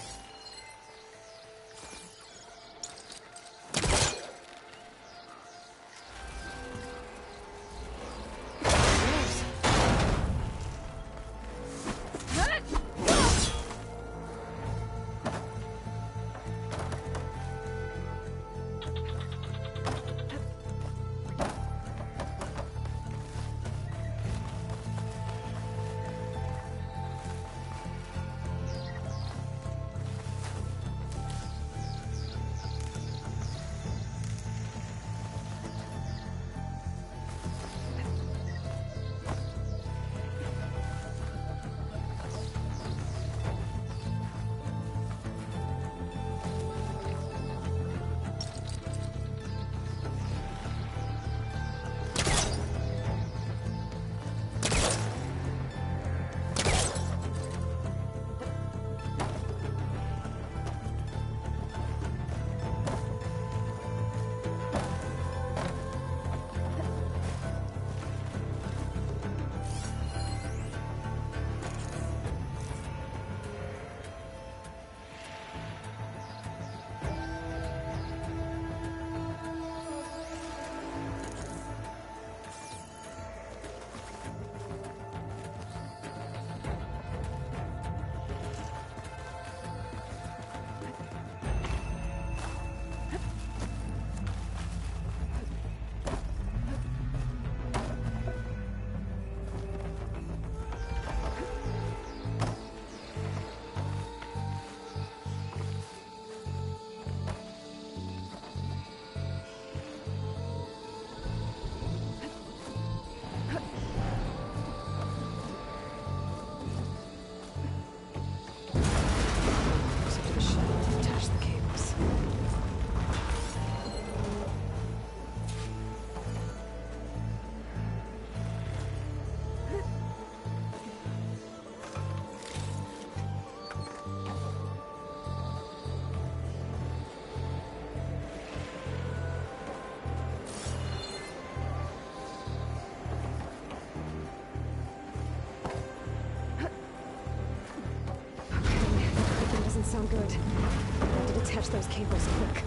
Sound good. I have to detach those cables quick.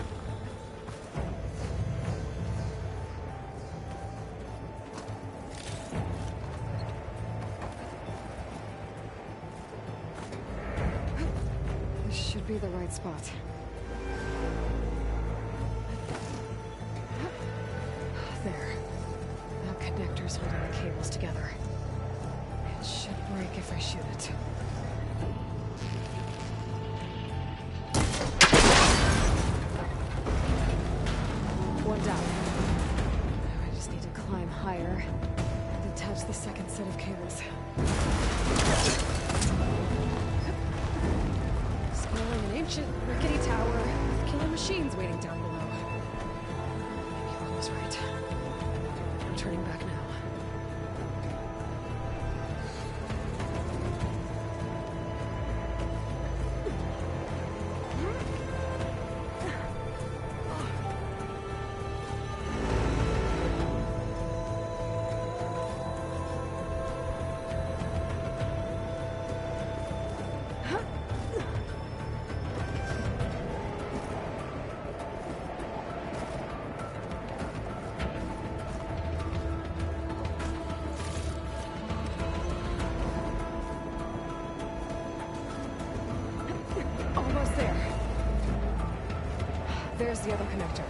This should be the right spot. There. Now connectors holding the cables together. It should break if I shoot it. One down. Now I just need to climb higher and detach the second set of cables. Scaling an ancient, rickety tower with killer machines waiting down below. Maybe Ron was right. I'm turning back now. There's the other connector.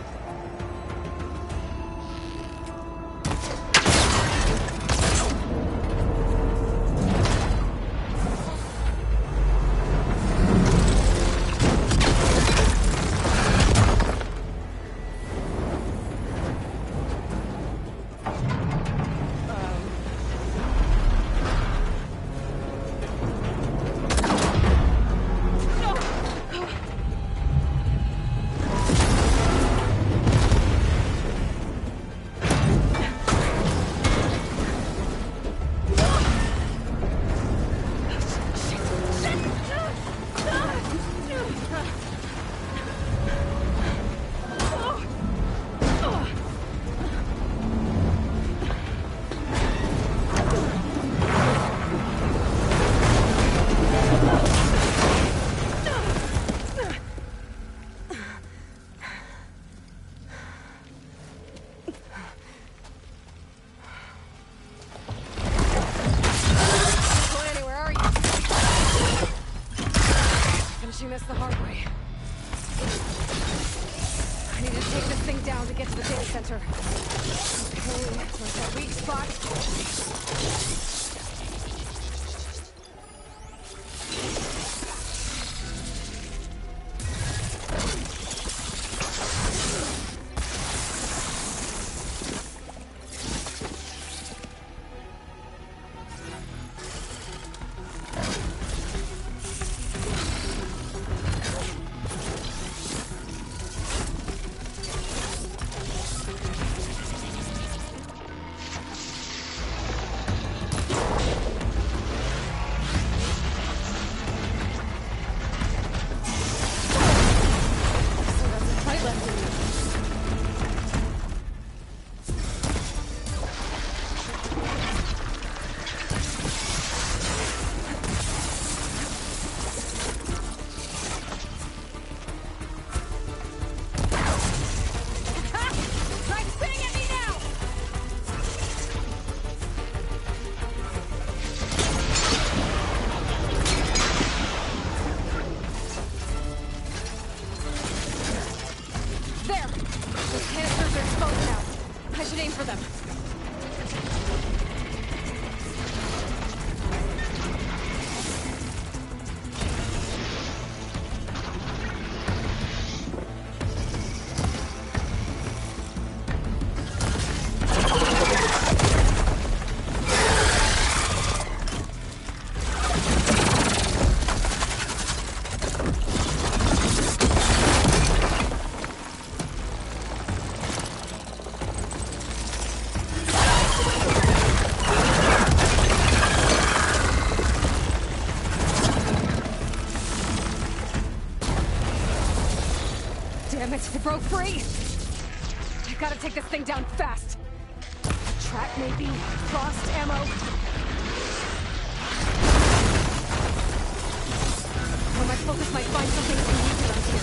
This the hard way. I need to take this thing down to get to the data center. Okay, where's that weak spot? It broke free! I gotta take this thing down fast! Trap maybe, lost ammo. Where my focus might find something we can use around here.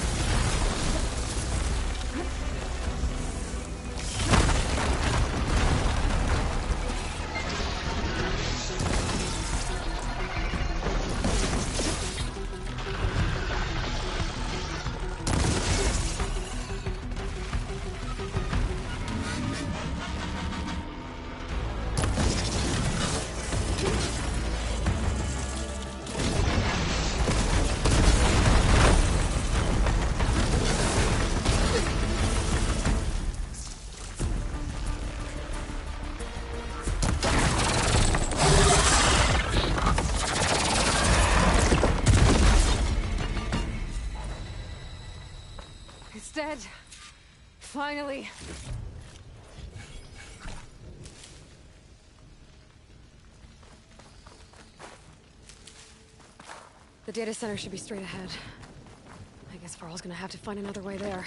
Dead. Finally. The data center should be straight ahead. I guess Varl's gonna have to find another way there.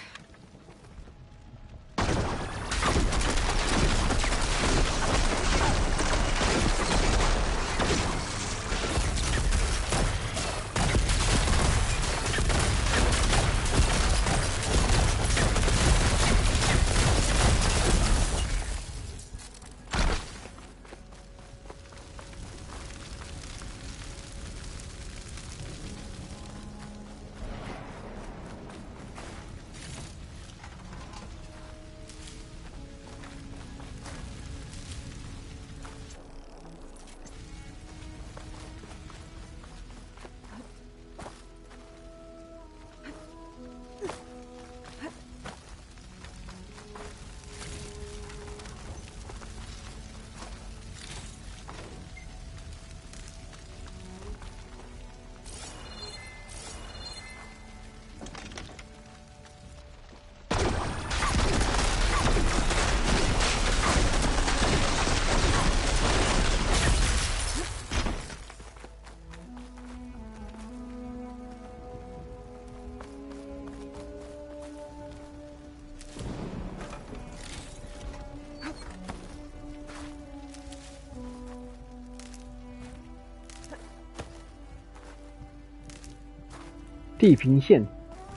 地平线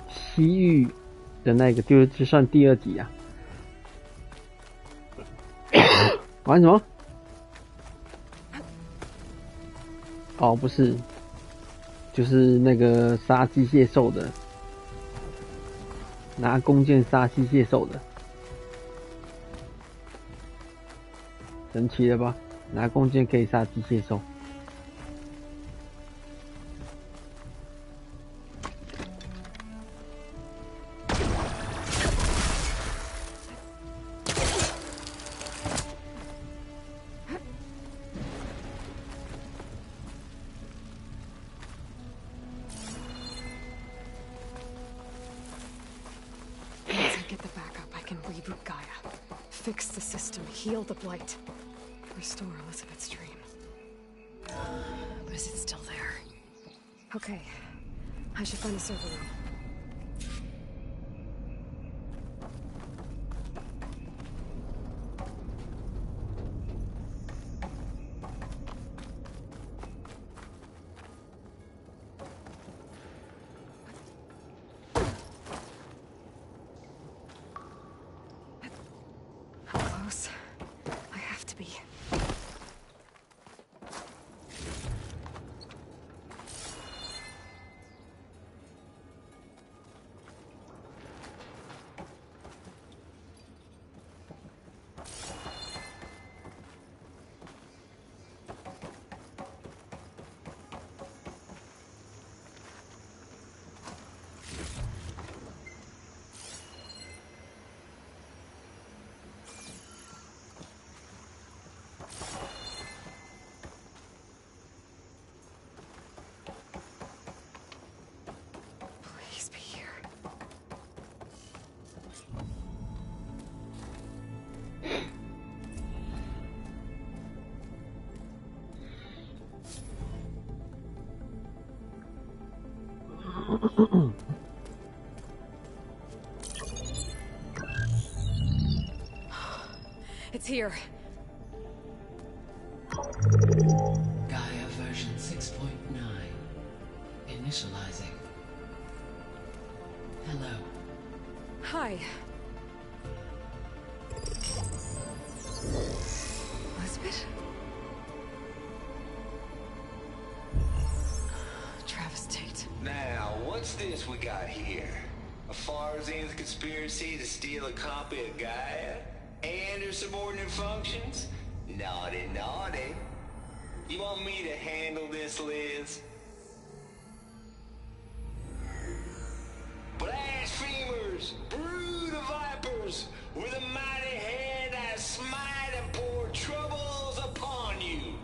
西域的那个，就算第2集啊。玩什么？哦，不是，就是那个杀机械兽的，拿弓箭杀机械兽的，神奇了吧？拿弓箭可以杀机械兽。Fix the system, heal the blight, restore Elizabeth's dream. But is it still there? Okay, I should find a server room. I have to be. Please be here. It's here. Gaia version 6.9. Initializing. Hello. Hi. Elizabeth? Travis Tate. Now, what's this we got here? A Farzian's conspiracy to steal a copy of Gaia? And her subordinate functions? Naughty, naughty. You want me to handle this, Liz? Blasphemers! Brood of vipers! With a mighty hand I smite and pour troubles upon you!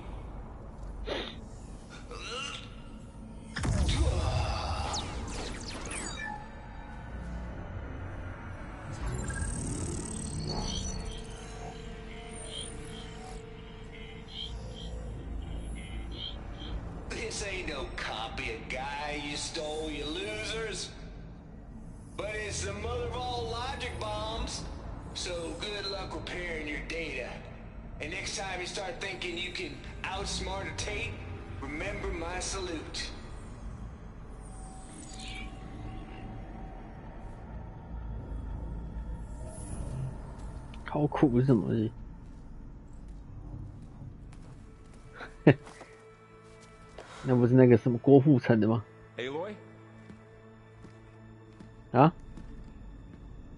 This ain't no copy of Gaia you stole, you losers. But it's the mother of all logic bombs. So good luck repairing your data. And next time you start thinking you can outsmart a Tate, remember my salute. 好苦是什么东西？那不是那个什么郭富城的吗？ Aloy? 啊？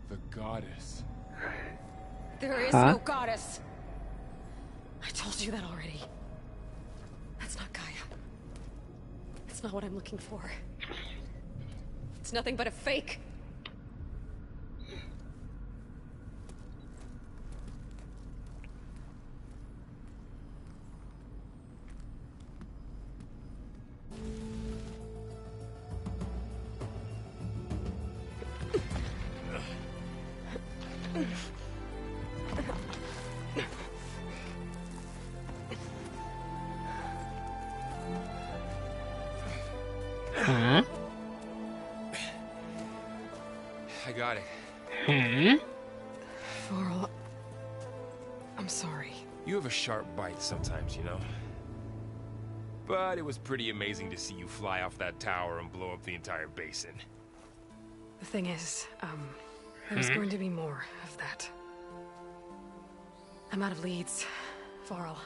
The goddess. There is no goddess. I told you that already. That's not Gaia. It's not what I'm looking for. It's nothing but a fake. Huh? I got it. Huh? Varl, I'm sorry. You have a sharp bite sometimes, you know? But it was pretty amazing to see you fly off that tower and blow up the entire basin. The thing is, there's going to be more of that. I'm out of leads, Varl.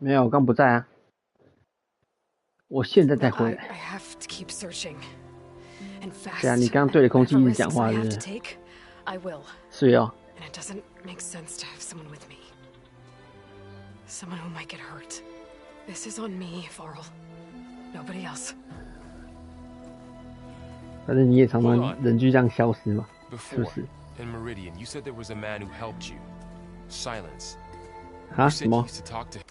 没有，我刚不在啊。我现在才回 I 来。 have to keep searching. And fast. 对啊，你刚刚对着空气一直讲话， Whatever 是 risks 不 I have 是 to？ take, I will. 是哦。 And it doesn't make sense to have someone with me. Someone who might get hurt. This is on me, Varl. Nobody else. 反正你也常常人就这样消失嘛，是不 Before, 是？ in Meridian, you said there was a man who helped you. Silence. 啊？ You 什 said you 么？ used to talk to him.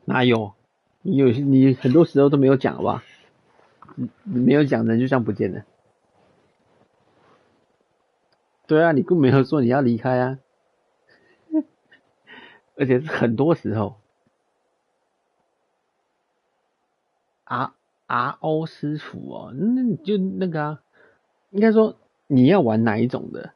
哪有？你很多时候都没有讲好不好？你没有讲，人就这样不见了。对啊，你根本没有说你要离开啊，而且是很多时候。RO 师傅哦，那你就那个啊，应该说你要玩哪一种的，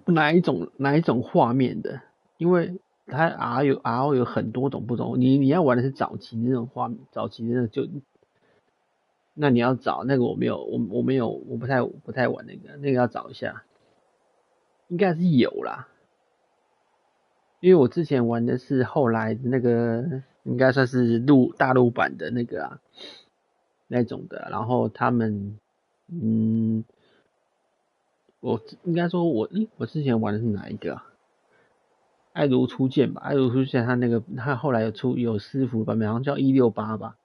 哪一种画面的，因为它 RO 有很多种不同，你要玩的是早期那种画面，早期的就，那你要找那个我没有，我不太玩那个要找一下，应该是有啦，因为我之前玩的是后来的那个，应该算是大陆版的那个啊，那种的，然后他们，我应该说我之前玩的是哪一个啊？爱如初见吧，爱如初见他后来有师傅版本，好像叫168吧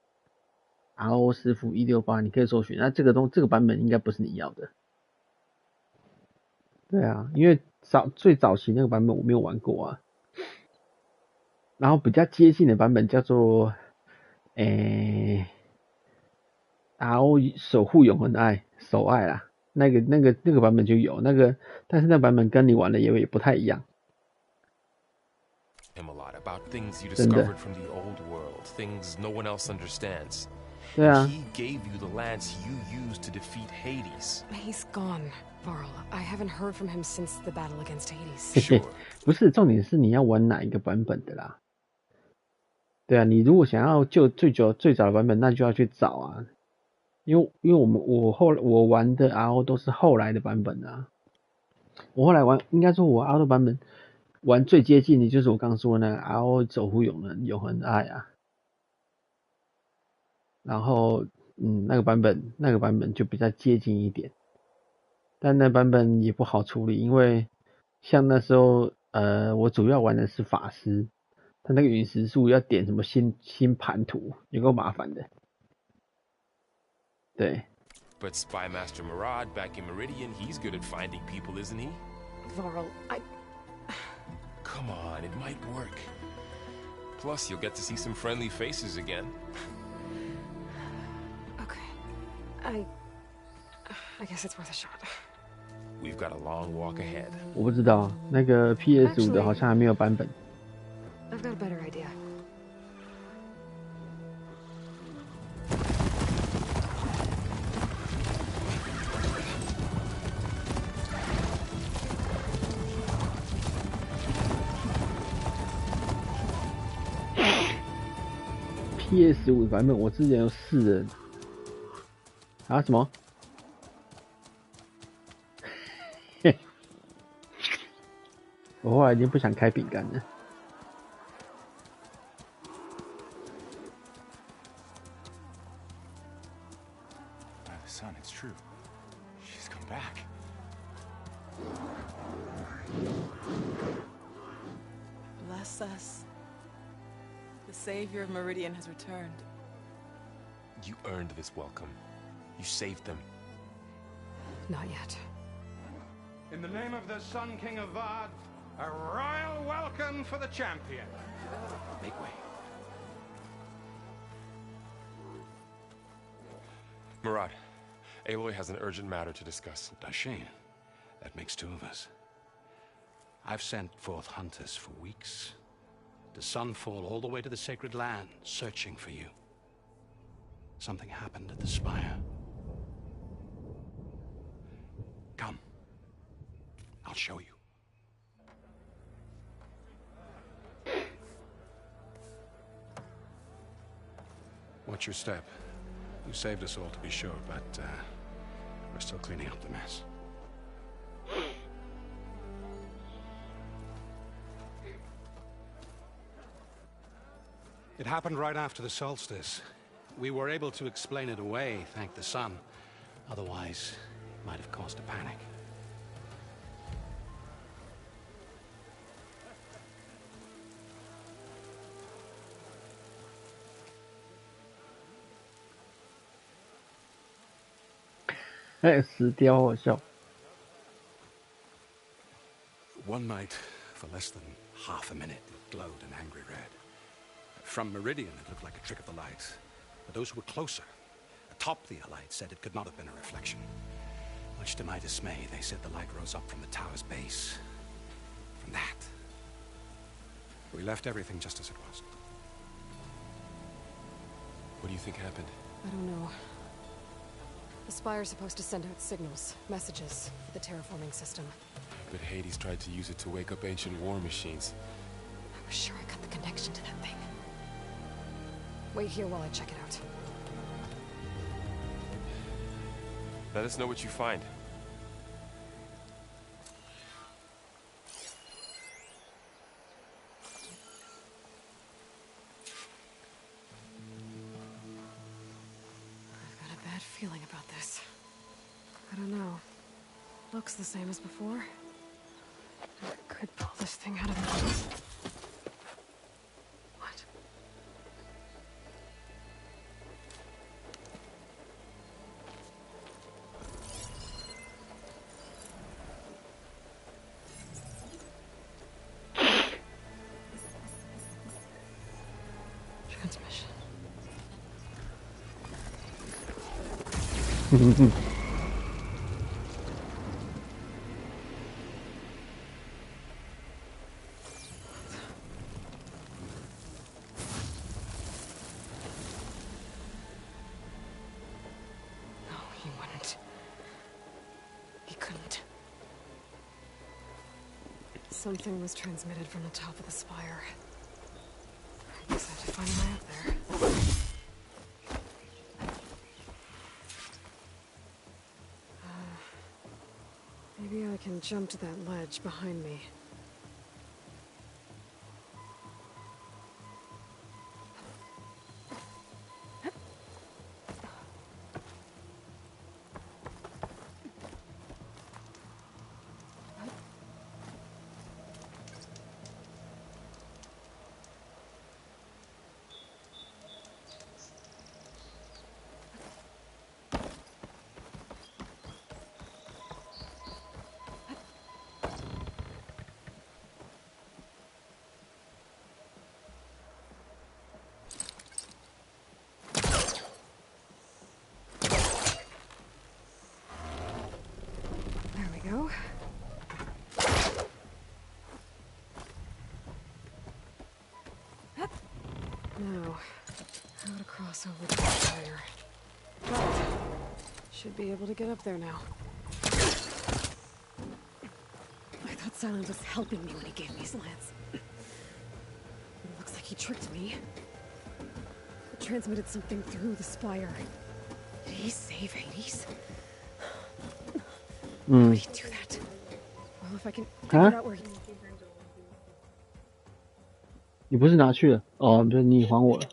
，RO 师傅168，你可以搜寻。那这个版本应该不是你要的。对啊，因为最早期那个版本我没有玩过啊。然后比较接近的版本叫做RO 守护永恒的爱，守爱啦，那个版本就有但是那版本跟你玩的也不太一样。Him a lot about things you discovered from the old world, things no one else understands. 对啊。 He gave you the lance you used to defeat Hades. He's gone, Varl. I haven't heard from him since the battle against Hades. Sure. 不是，重点是你要玩哪一个版本的啦。对啊，你如果想要就最早的版本，那就要去找啊。因为我玩的 RO 都是后来的版本啊。我后来玩，应该说我 RO 的版本玩最接近的就是我刚说的那个 RO 守护永恒的爱啊。然后那个版本就比较接近一点，但那版本也不好处理，因为像那时候我主要玩的是法师。他那个陨石术要点什么新盘图，有够麻烦的。对。But Spy Master Murad back in Meridian, he's good at finding people, isn't he? Varl, Come on, it might work. Plus, you'll get to see some friendly faces again. Okay. I guess it's worth a shot. We've got a long walk ahead. 我不知道，那个 PS5 的好像还没有版本。I've got a better idea. PS5 版本我之前有试了。啊？什么？我后来已经不想开饼干了。Son, it's true. She's come back. Bless us. The savior of Meridian has returned. You earned this welcome. You saved them. Not yet. In the name of the Sun King of Vard, a royal welcome for the champion. Make way. Murad, Aloy has an urgent matter to discuss. Does she? That makes two of us. I've sent forth hunters for weeks. To Sunfall all the way to the Sacred Land, searching for you. Something happened at the Spire. Come. I'll show you. Watch your step. You saved us all, to be sure, but we're still cleaning up the mess. It happened right after the solstice. We were able to explain it away, thank the sun. Otherwise, it might have caused a panic.死掉好笑。 One night, for less than half a minute, it glowed an angry red. From Meridian, it looked like a trick of the light. But those who were closer, atop the light, said it could not have been a reflection. Much to my dismay, they said the light rose up from the tower's base. From that. We left everything just as it was. What do you think happened? I don't know. The Spire's supposed to send out signals, messages, for the terraforming system. But Hades tried to use it to wake up ancient war machines. I was sure I got the connection to that thing. Wait here while I check it out. Let us know what you find. I've got a bad feeling about this. I don't know. Looks the same as before. I could pull this thing out of me. What? Transmission. No, he wouldn't. He couldn't. Something was transmitted from the top of the spire. I guess I have to find a way up there. Maybe I can jump to that ledge behind me. There we go. Now, how to cross over to the fire. But, should be able to get up there now. I thought Silent was helping me when he gave me slants. It looks like he tricked me. It transmitted something through the spire. Did he save Hades? How would he do that? Well, if I can figure out where he... 你不是拿去了？哦，对，你还我了。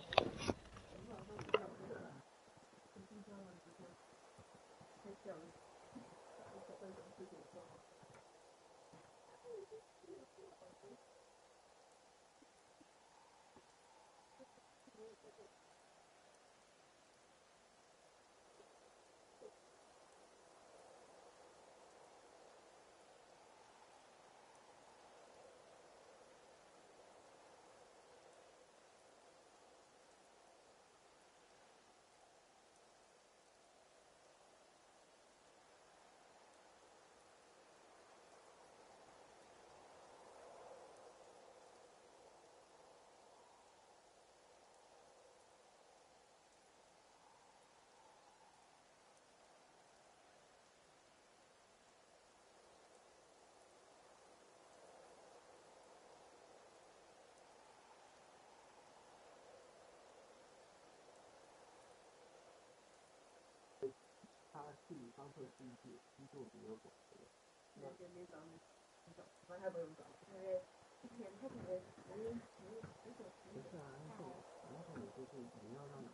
就是你要让你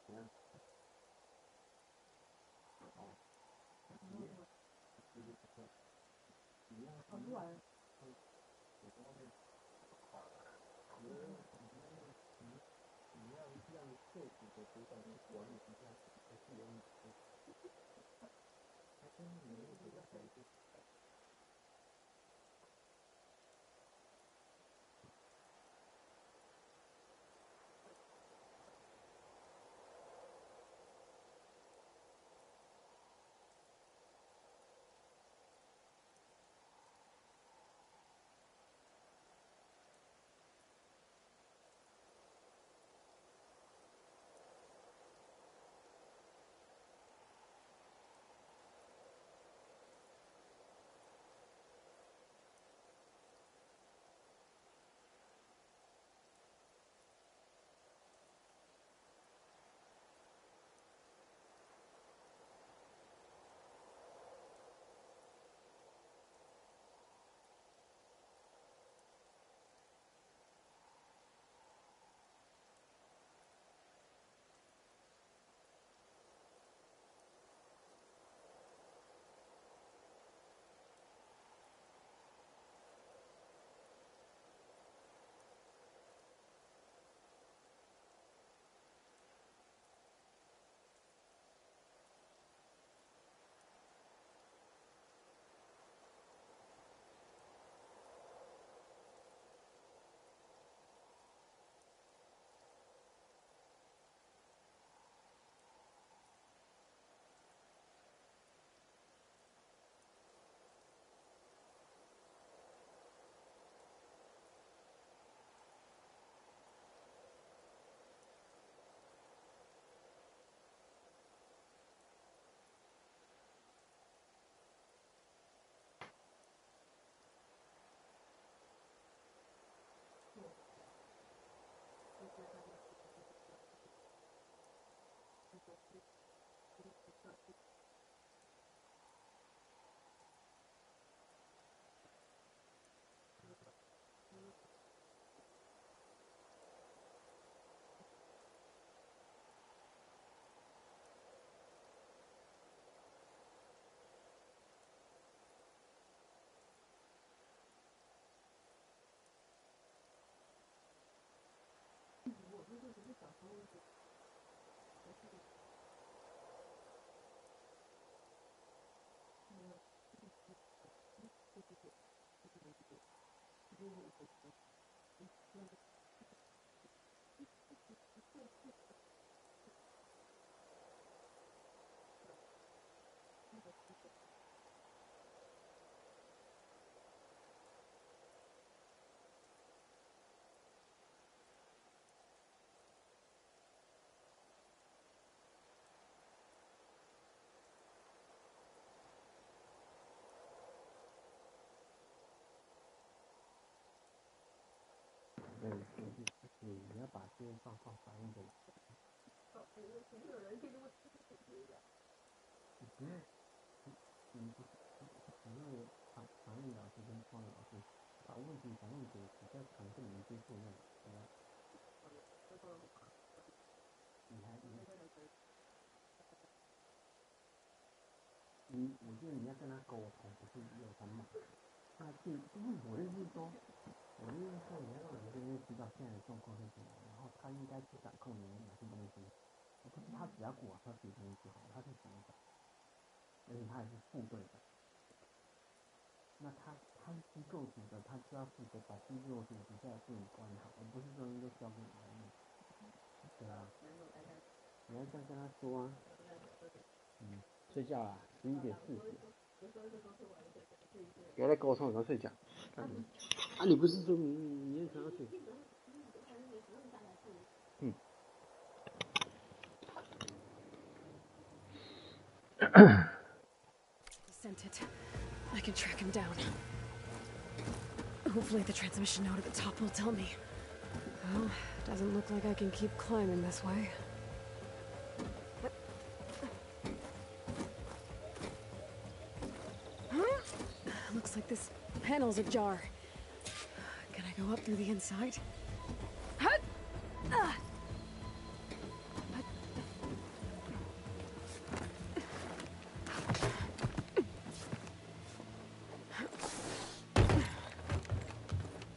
怎样？哦，你要跑出来了。你要让受苦的主角管理一下，还是有你，他跟你们比较感觉。对，就是你要把这些状况反映给。不用，不用常毅老师跟方老师把问题反映给比较常跟你们接触那种，对吧？我觉得你要跟他沟通，不是有他骂。我的意思是说，你要让每个人知道现在的状况是什么，然后他应该去掌控你们哪些东西，而不是他只要管他自己东西就好，他是组长，而且他还是副队长。那他是机构组的，他就要负责把机构组底下的事情管好，而不是说都交给你们。对啊，你要这样跟他说啊。睡觉啊，11:40。不要再沟通，你要睡觉。你不是说你也想要睡？Sent it. I can track him down. Hopefully the transmission node at the top will tell me. Well, doesn't look like I can keep climbing this way. Looks like this panel's ajar. Can I go up through the inside?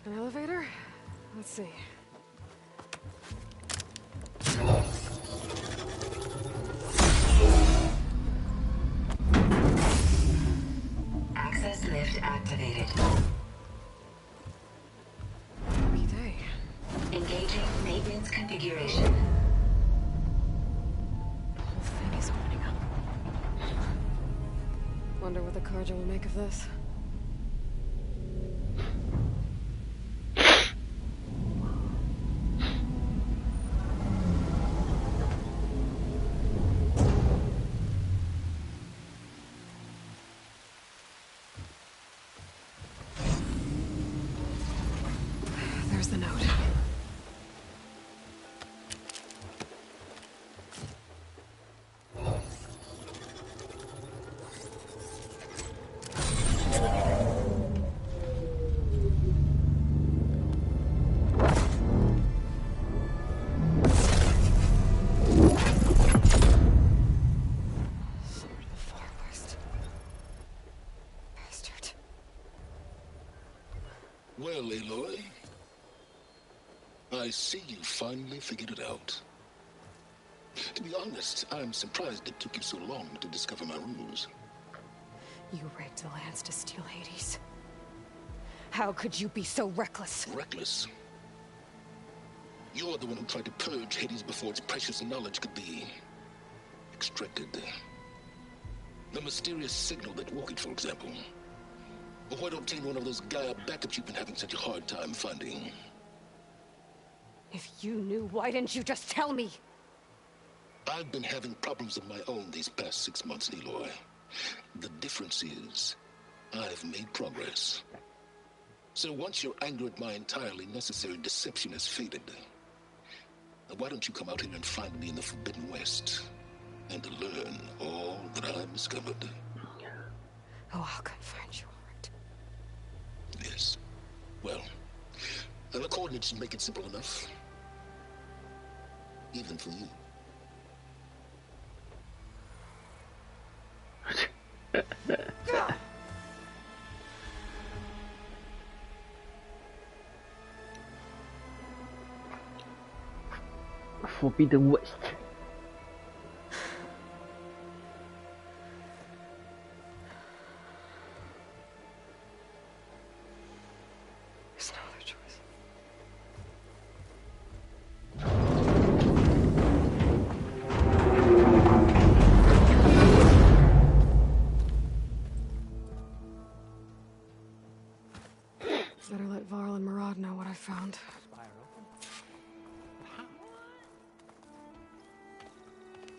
An elevator? Let's see. Access lift activated. Lucky day. Engaging maintenance configuration. The whole thing is opening up. Wonder what the Carja will make of this. There's the note. Sword of the Far West. Bastard. Well, Aloy, I see you finally figured it out. To be honest, I'm surprised it took you so long to discover my ruse. You rigged the lands to steal Hades. How could you be so reckless? Reckless? You're the one who tried to purge Hades before its precious knowledge could be extracted. The mysterious signal that woke it, for example. Or why to obtain one of those Gaia backups you've been having such a hard time finding. If you knew, why didn't you just tell me? I've been having problems of my own these past 6 months, Aloy. The difference is, I've made progress. So once your anger at my entirely necessary deception has faded, why don't you come out here and find me in the Forbidden West, and learn all that I've discovered? Oh, I'll come find you, all right. Yes. Well, the coordinates should make it simple enough. Even for you. Forbidden West. There's no other choice. Better let Varl and Murad know what I found.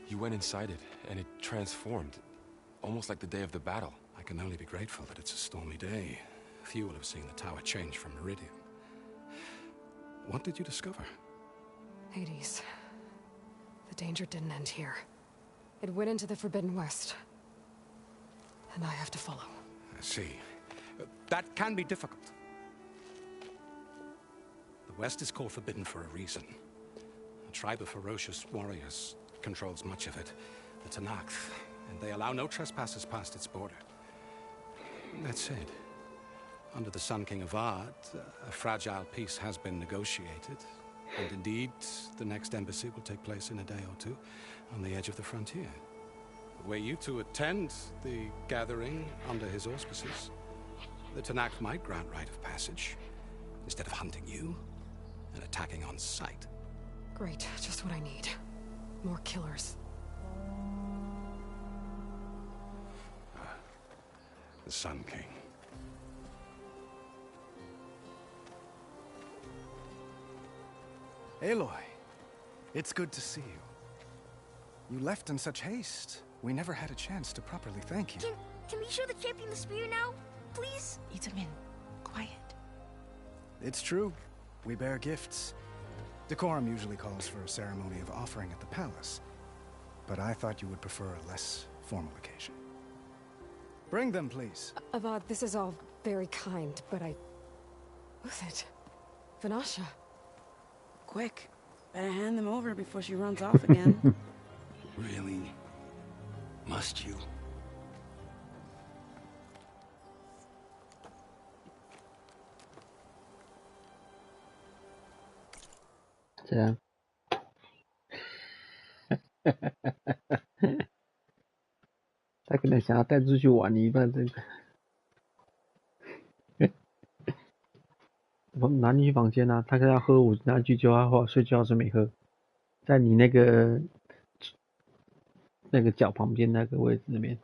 You went inside it, and it transformed. Almost like the day of the battle. I can only be grateful that it's a stormy day. Few will have seen the tower change from Meridian. What did you discover? Hades. The danger didn't end here. It went into the Forbidden West. And I have to follow. I see. That can be difficult. The West is called Forbidden for a reason. A tribe of ferocious warriors controls much of it, the Tenakth, and they allow no trespassers past its border. That said, under the Sun King Avad, a fragile peace has been negotiated, and indeed, the next embassy will take place in a day or two on the edge of the frontier. Were you to attend the gathering under his auspices, the Tenakth might grant right of passage, instead of hunting you and attacking on sight. Great, just what I need. More killers. The Sun King. Aloy, it's good to see you. You left in such haste. We never had a chance to properly thank you. Can we show the champion the spear now? Please? Itamin, quiet. It's true. We bear gifts. Decorum usually calls for a ceremony of offering at the palace. But I thought you would prefer a less formal occasion. Bring them, please. Avad, this is all very kind, but Who's it? Vanasha. Quick. Better hand them over before she runs off again. Really? Must you? 对啊。他可能想要带出去玩一半，这个。我拿你去房间啊，他跟他喝，我拿去酒啊，或睡觉时没喝，在你那个脚旁边那个位置那边。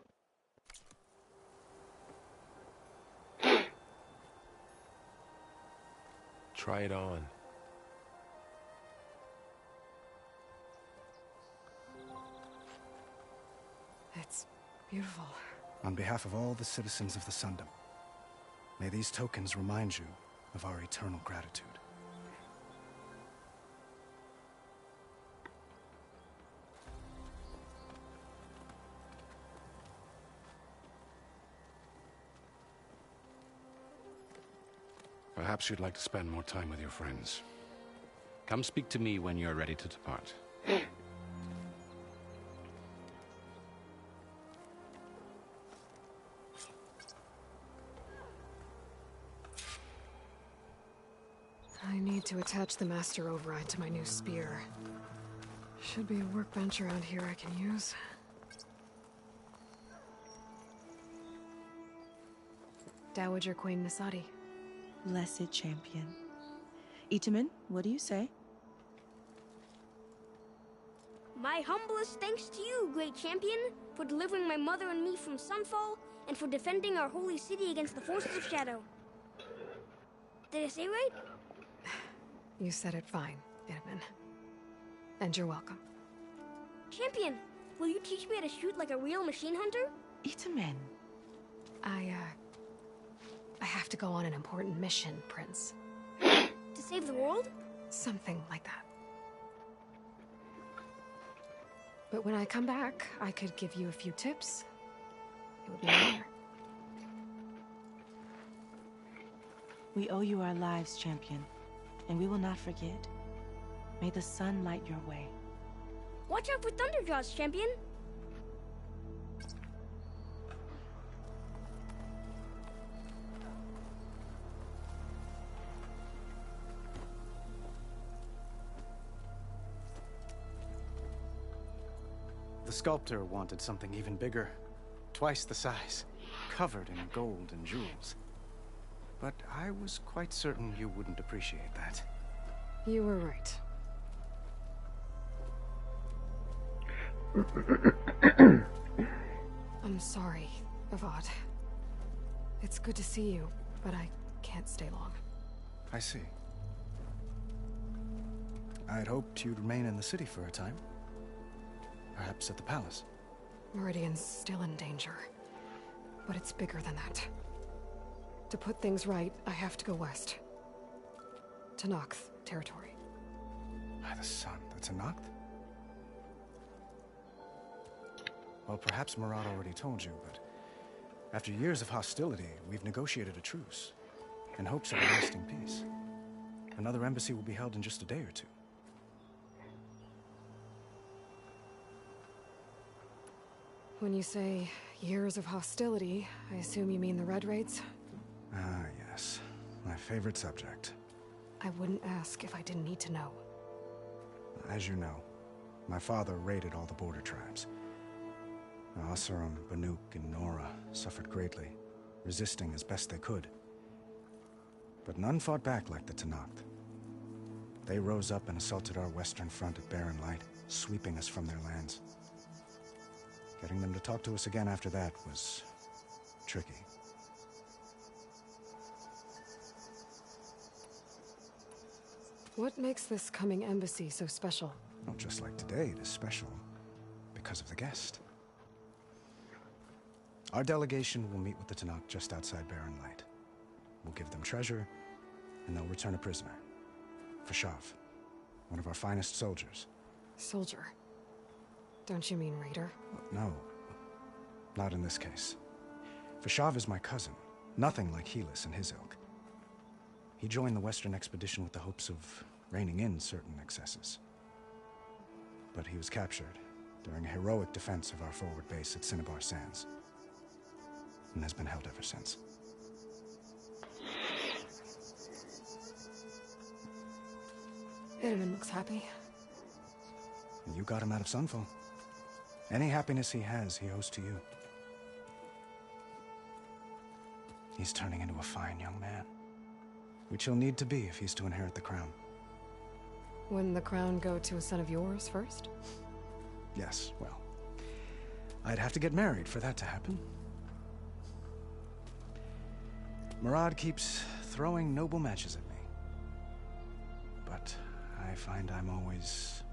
Try it on. It's beautiful. On behalf of all the citizens of the Sundom, may these tokens remind you of our eternal gratitude. Perhaps you'd like to spend more time with your friends. Come speak to me when you're ready to depart. I need to attach the master override to my new spear. Should be a workbench around here I can use. Dowager Queen Nasadi. Blessed champion. Itamen, what do you say? My humblest thanks to you, great champion, for delivering my mother and me from Sunfall, and for defending our holy city against the forces of Shadow. Did I say right? You said it fine, Itamen. And you're welcome. Champion, will you teach me how to shoot like a real machine hunter? Itamen. I have to go on an important mission, Prince. To save the world? Something like that. But when I come back, I could give you a few tips. It would be an honor. We owe you our lives, champion, and we will not forget. May the sun light your way. Watch out for Thunderjaws, champion! The sculptor wanted something even bigger, twice the size, covered in gold and jewels. But I was quite certain you wouldn't appreciate that. You were right. I'm sorry, Avad. It's good to see you, but I can't stay long. I see. I'd hoped you'd remain in the city for a time. Perhaps at the palace. Meridian's still in danger. But it's bigger than that. To put things right, I have to go west. To Noxth territory. By the sun, that's a Noxth? Well, perhaps Marat already told you, but after years of hostility, we've negotiated a truce in hopes of a lasting peace. Another embassy will be held in just a day or two. When you say years of hostility, I assume you mean the Red Raids? Ah, yes. My favorite subject. I wouldn't ask if I didn't need to know. As you know, my father raided all the border tribes. Asurum, Banuk, and Nora suffered greatly, resisting as best they could. But none fought back like the Tenakth. They rose up and assaulted our western front at Barren Light, sweeping us from their lands. Getting them to talk to us again after that was tricky. What makes this coming embassy so special? Well, just like today, it is special because of the guest. Our delegation will meet with the Tenakth just outside Barren Light. We'll give them treasure, and they'll return a prisoner. Fashav, one of our finest soldiers. Soldier? Don't you mean raider? No, not in this case. Fashav is my cousin, nothing like Helis and his ilk. He joined the Western expedition with the hopes of reining in certain excesses. But he was captured during a heroic defense of our forward base at Cinnabar Sands, and has been held ever since. Hideman looks happy. You got him out of Sunfall. Any happiness he has, he owes to you. He's turning into a fine young man, which he'll need to be if he's to inherit the crown. Wouldn't the crown go to a son of yours first? Yes, well, I'd have to get married for that to happen. Murad keeps throwing noble matches at me. But I find I'm always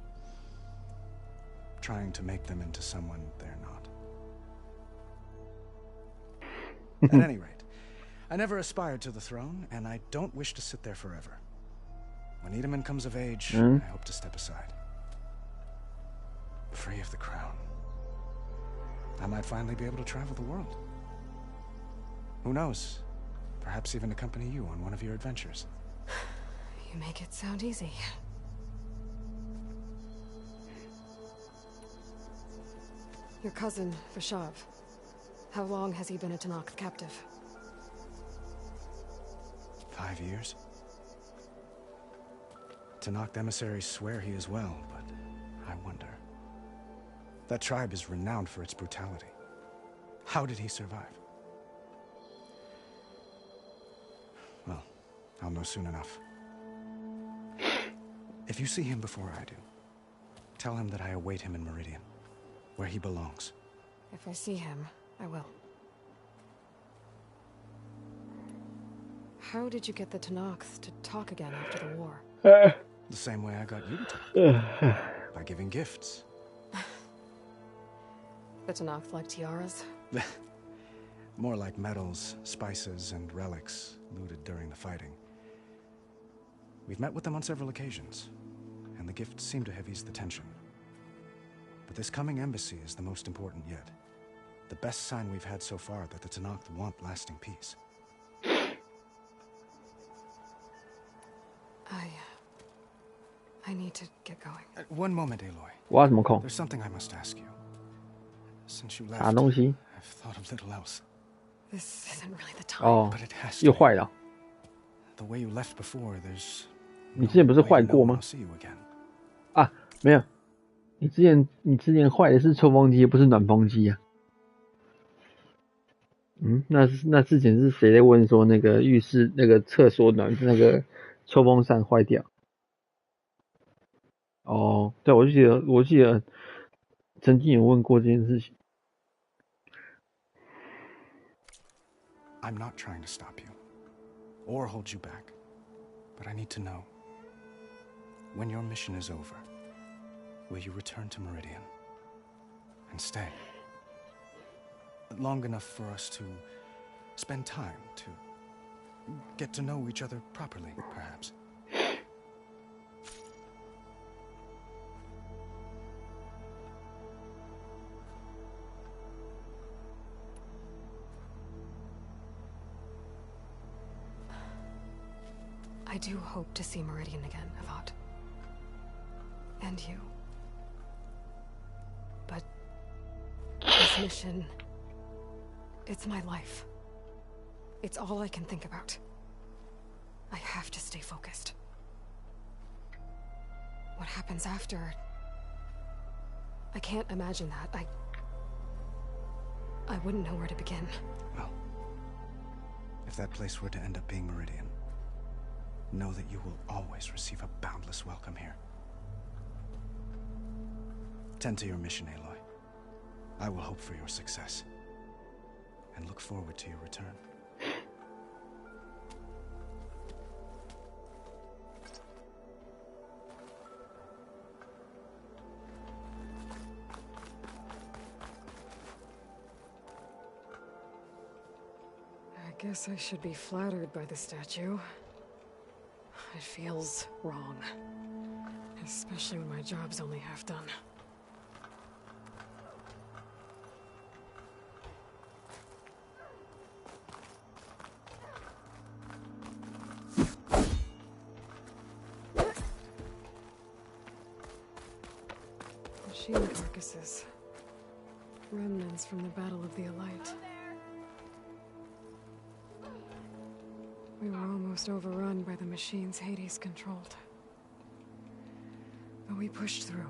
trying to make them into someone they're not. At any rate, I never aspired to the throne, and I don't wish to sit there forever. When Edaman comes of age, I hope to step aside. Free of the crown. I might finally be able to travel the world. Who knows? Perhaps even accompany you on one of your adventures. You make it sound easy. Your cousin, Vashav. How long has he been a Tanakh captive? 5 years. Tanakh emissaries swear he is well, but I wonder. That tribe is renowned for its brutality. How did he survive? Well, I'll know soon enough. If you see him before I do, tell him that I await him in Meridian, where he belongs. If I see him, I will. How did you get the Tanakhs to talk again after the war? The same way I got you to talk. By giving gifts. The Tanakhs like tiaras? More like medals, spices, and relics looted during the fighting. We've met with them on several occasions, and the gifts seem to have eased the tension. But this coming embassy is the most important yet. The best sign we've had so far that the Tanakh want lasting peace. I need to get going. One moment, Aloy. 挖什么孔？ There's something I must ask you. Since you left, 啥东西？ I've thought of little else. This isn't really the time. 哦 But it has，to 又坏了。 The way you left before, there's 你之前不是坏过 no way 吗 I'll see you again. 啊，没有，你之前坏的是抽风机，不是暖风机啊。那之前是谁在问说那个浴室那个厕所暖那个抽风扇坏掉？哦，对，我记得曾经有问过这件事情。 I'm not trying to stop you, or hold you back, but I need to know, when your mission is over, will you return to Meridian and stay? Long enough for us to spend time, to get to know each other properly, perhaps. I do hope to see Meridian again, Avad. And you. But this mission, it's my life. It's all I can think about. I have to stay focused. What happens after? I can't imagine that. I wouldn't know where to begin. Well, if that place were to end up being Meridian, know that you will always receive a boundless welcome here. Tend to your mission, Aloy. I will hope for your success, and look forward to your return. I guess I should be flattered by the statue. It feels wrong. Especially when my job's only half done. Machine carcasses. Remnants from the Battle of the Elite. We were almost overrun by the machines Hades controlled. we pushed through.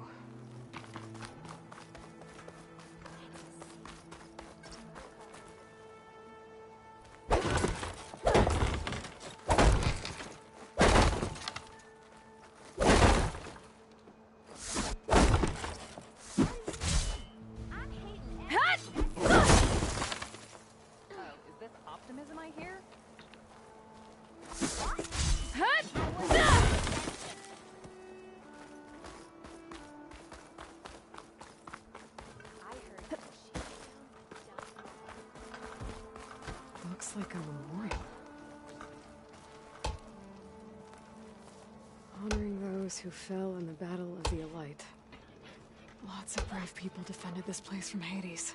Looks like a memorial. Honoring those who fell in the Battle of the Elite. Lots of brave people defended this place from Hades.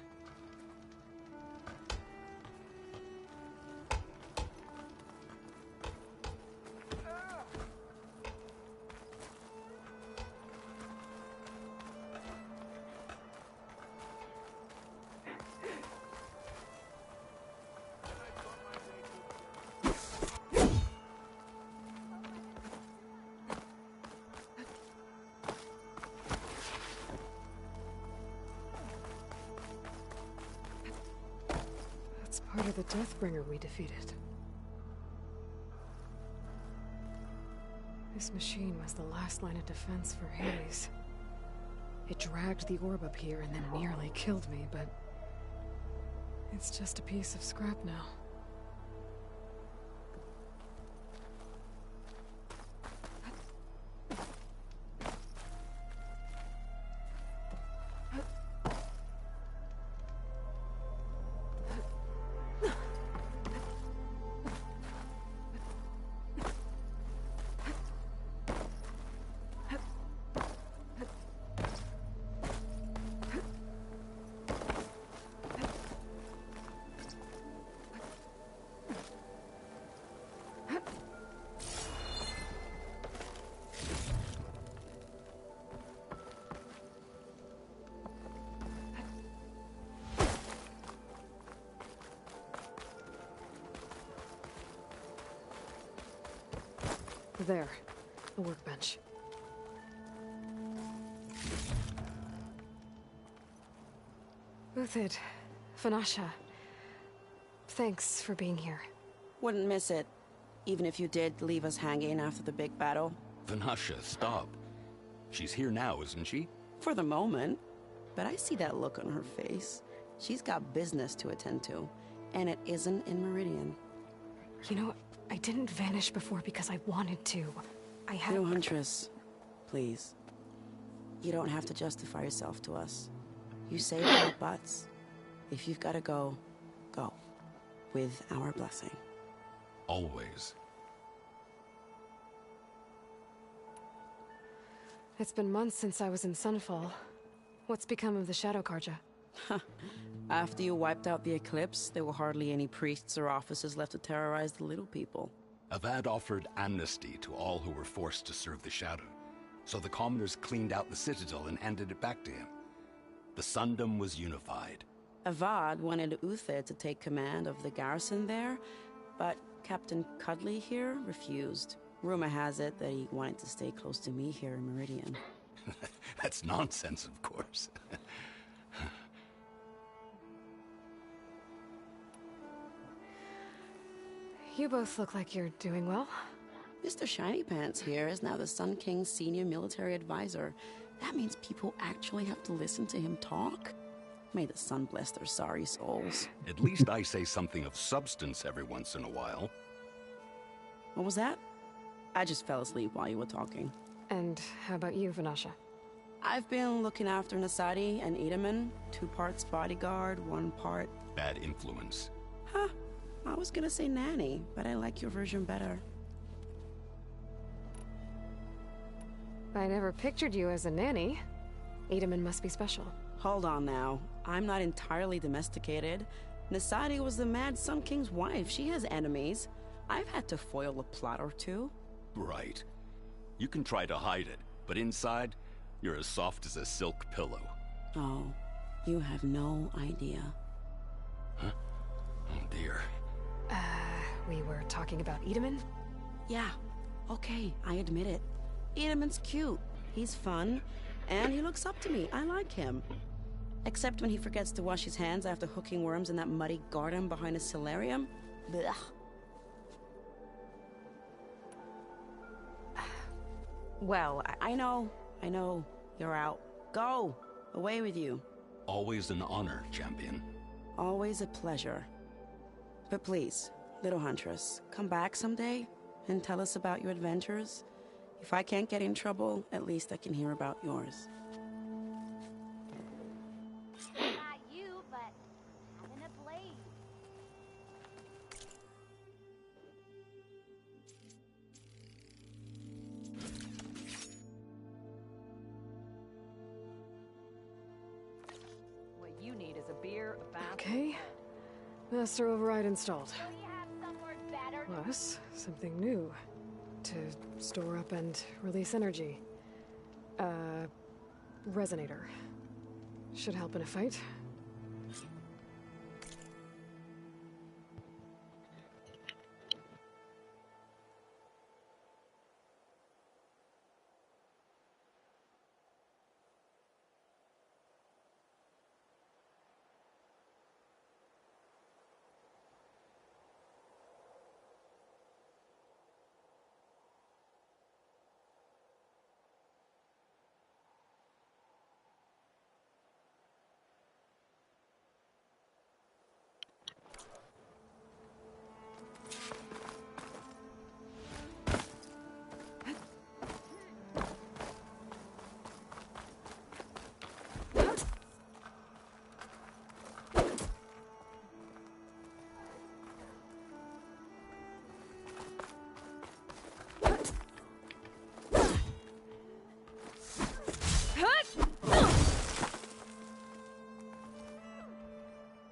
That's part of the Deathbringer we defeated. This machine was the last line of defense for Hades. It dragged the orb up here and then nearly killed me, but it's just a piece of scrap now. There, a workbench. Uthid, Vanasha, thanks for being here. Wouldn't miss it, even if you did leave us hanging after the big battle. Vanasha, stop. She's here now, isn't she? For the moment. But I see that look on her face. She's got business to attend to, and it isn't in Meridian. You know, I didn't vanish before because I wanted to. I had... No, Huntress. Please. You don't have to justify yourself to us. You saved our butts. If you've got to go, go. With our blessing. Always. It's been months since I was in Sunfall. What's become of the Shadow Karja? After you wiped out the eclipse, there were hardly any priests or officers left to terrorize the little people. Avad offered amnesty to all who were forced to serve the Shadow, so the commoners cleaned out the citadel and handed it back to him. The Sundom was unified. Avad wanted Uthid to take command of the garrison there, but Captain Cudley here refused. Rumor has it that he wanted to stay close to me here in Meridian. That's nonsense, of course. You both look like you're doing well. Mr. Shiny Pants here is now the Sun King's senior military advisor. That means people actually have to listen to him talk? May the sun bless their sorry souls. At least I say something of substance every once in a while. What was that? I just fell asleep while you were talking. And how about you, Vanasha? I've been looking after Nasadi and Edaman. 2 parts bodyguard, 1 part... bad influence. Huh. I was gonna say nanny, but I like your version better. I never pictured you as a nanny. Edaman must be special. Hold on now. I'm not entirely domesticated. Nasadi was the Mad Sun King's wife. She has enemies. I've had to foil a plot or 2. Right. You can try to hide it, but inside, you're as soft as a silk pillow. Oh, you have no idea. Huh? Oh dear. We were talking about Edaman? Yeah. Okay, I admit it. Edaman's cute. He's fun, and he looks up to me. I like him. Except when he forgets to wash his hands after hooking worms in that muddy garden behind his solarium. Blech. Well, I know. You're out. Go! Away with you. Always an honor, champion. Always a pleasure. But please, little huntress, come back someday and tell us about your adventures. If I can't get in trouble, at least I can hear about yours. Not you, but having a blade. What you need is a beer, a bath. Okay. Master override installed. Don't you have somewhere better? Plus, something new. To store up and release energy. Resonator. Should help in a fight.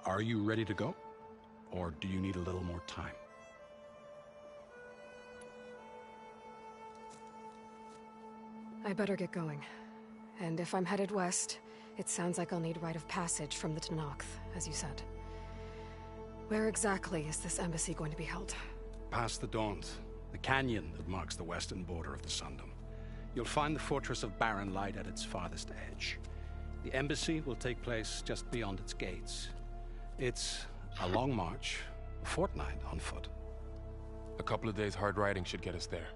Are you ready to go? Or do you need a little more time? I better get going. And if I'm headed west, it sounds like I'll need rite of passage from the Tenakth, as you said. Where exactly is this embassy going to be held? Past the Daunt, the canyon that marks the western border of the Sundom. You'll find the fortress of Barren Light at its farthest edge. The embassy will take place just beyond its gates. It's a long march, a fortnight on foot. A couple of days hard riding should get us there.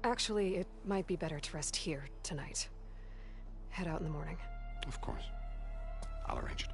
Actually, it might be better to rest here tonight. Head out in the morning. Of course. I'll arrange it.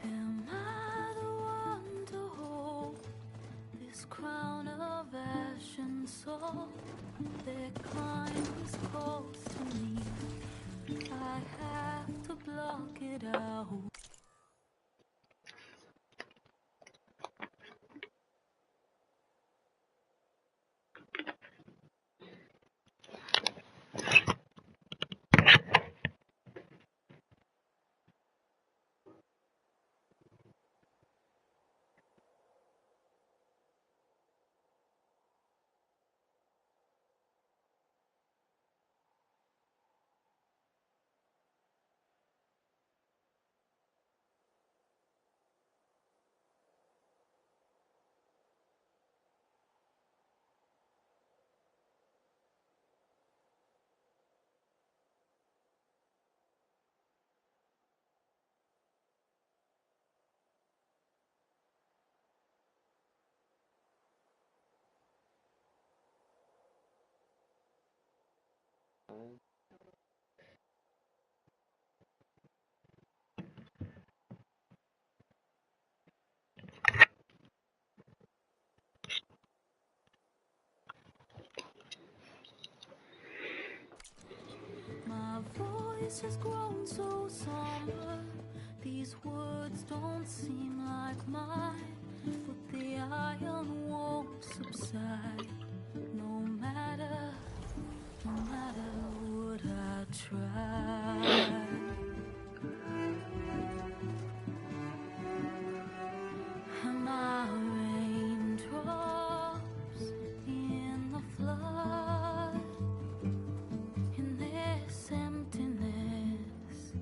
Am I the one to hold this crown of ash and salt? Their kind is close to me. I have to block it out. voice has grown so somber. These words don't seem like mine, but the iron won't subside. No matter what I try. My raindrops in the flood, in this emptiness,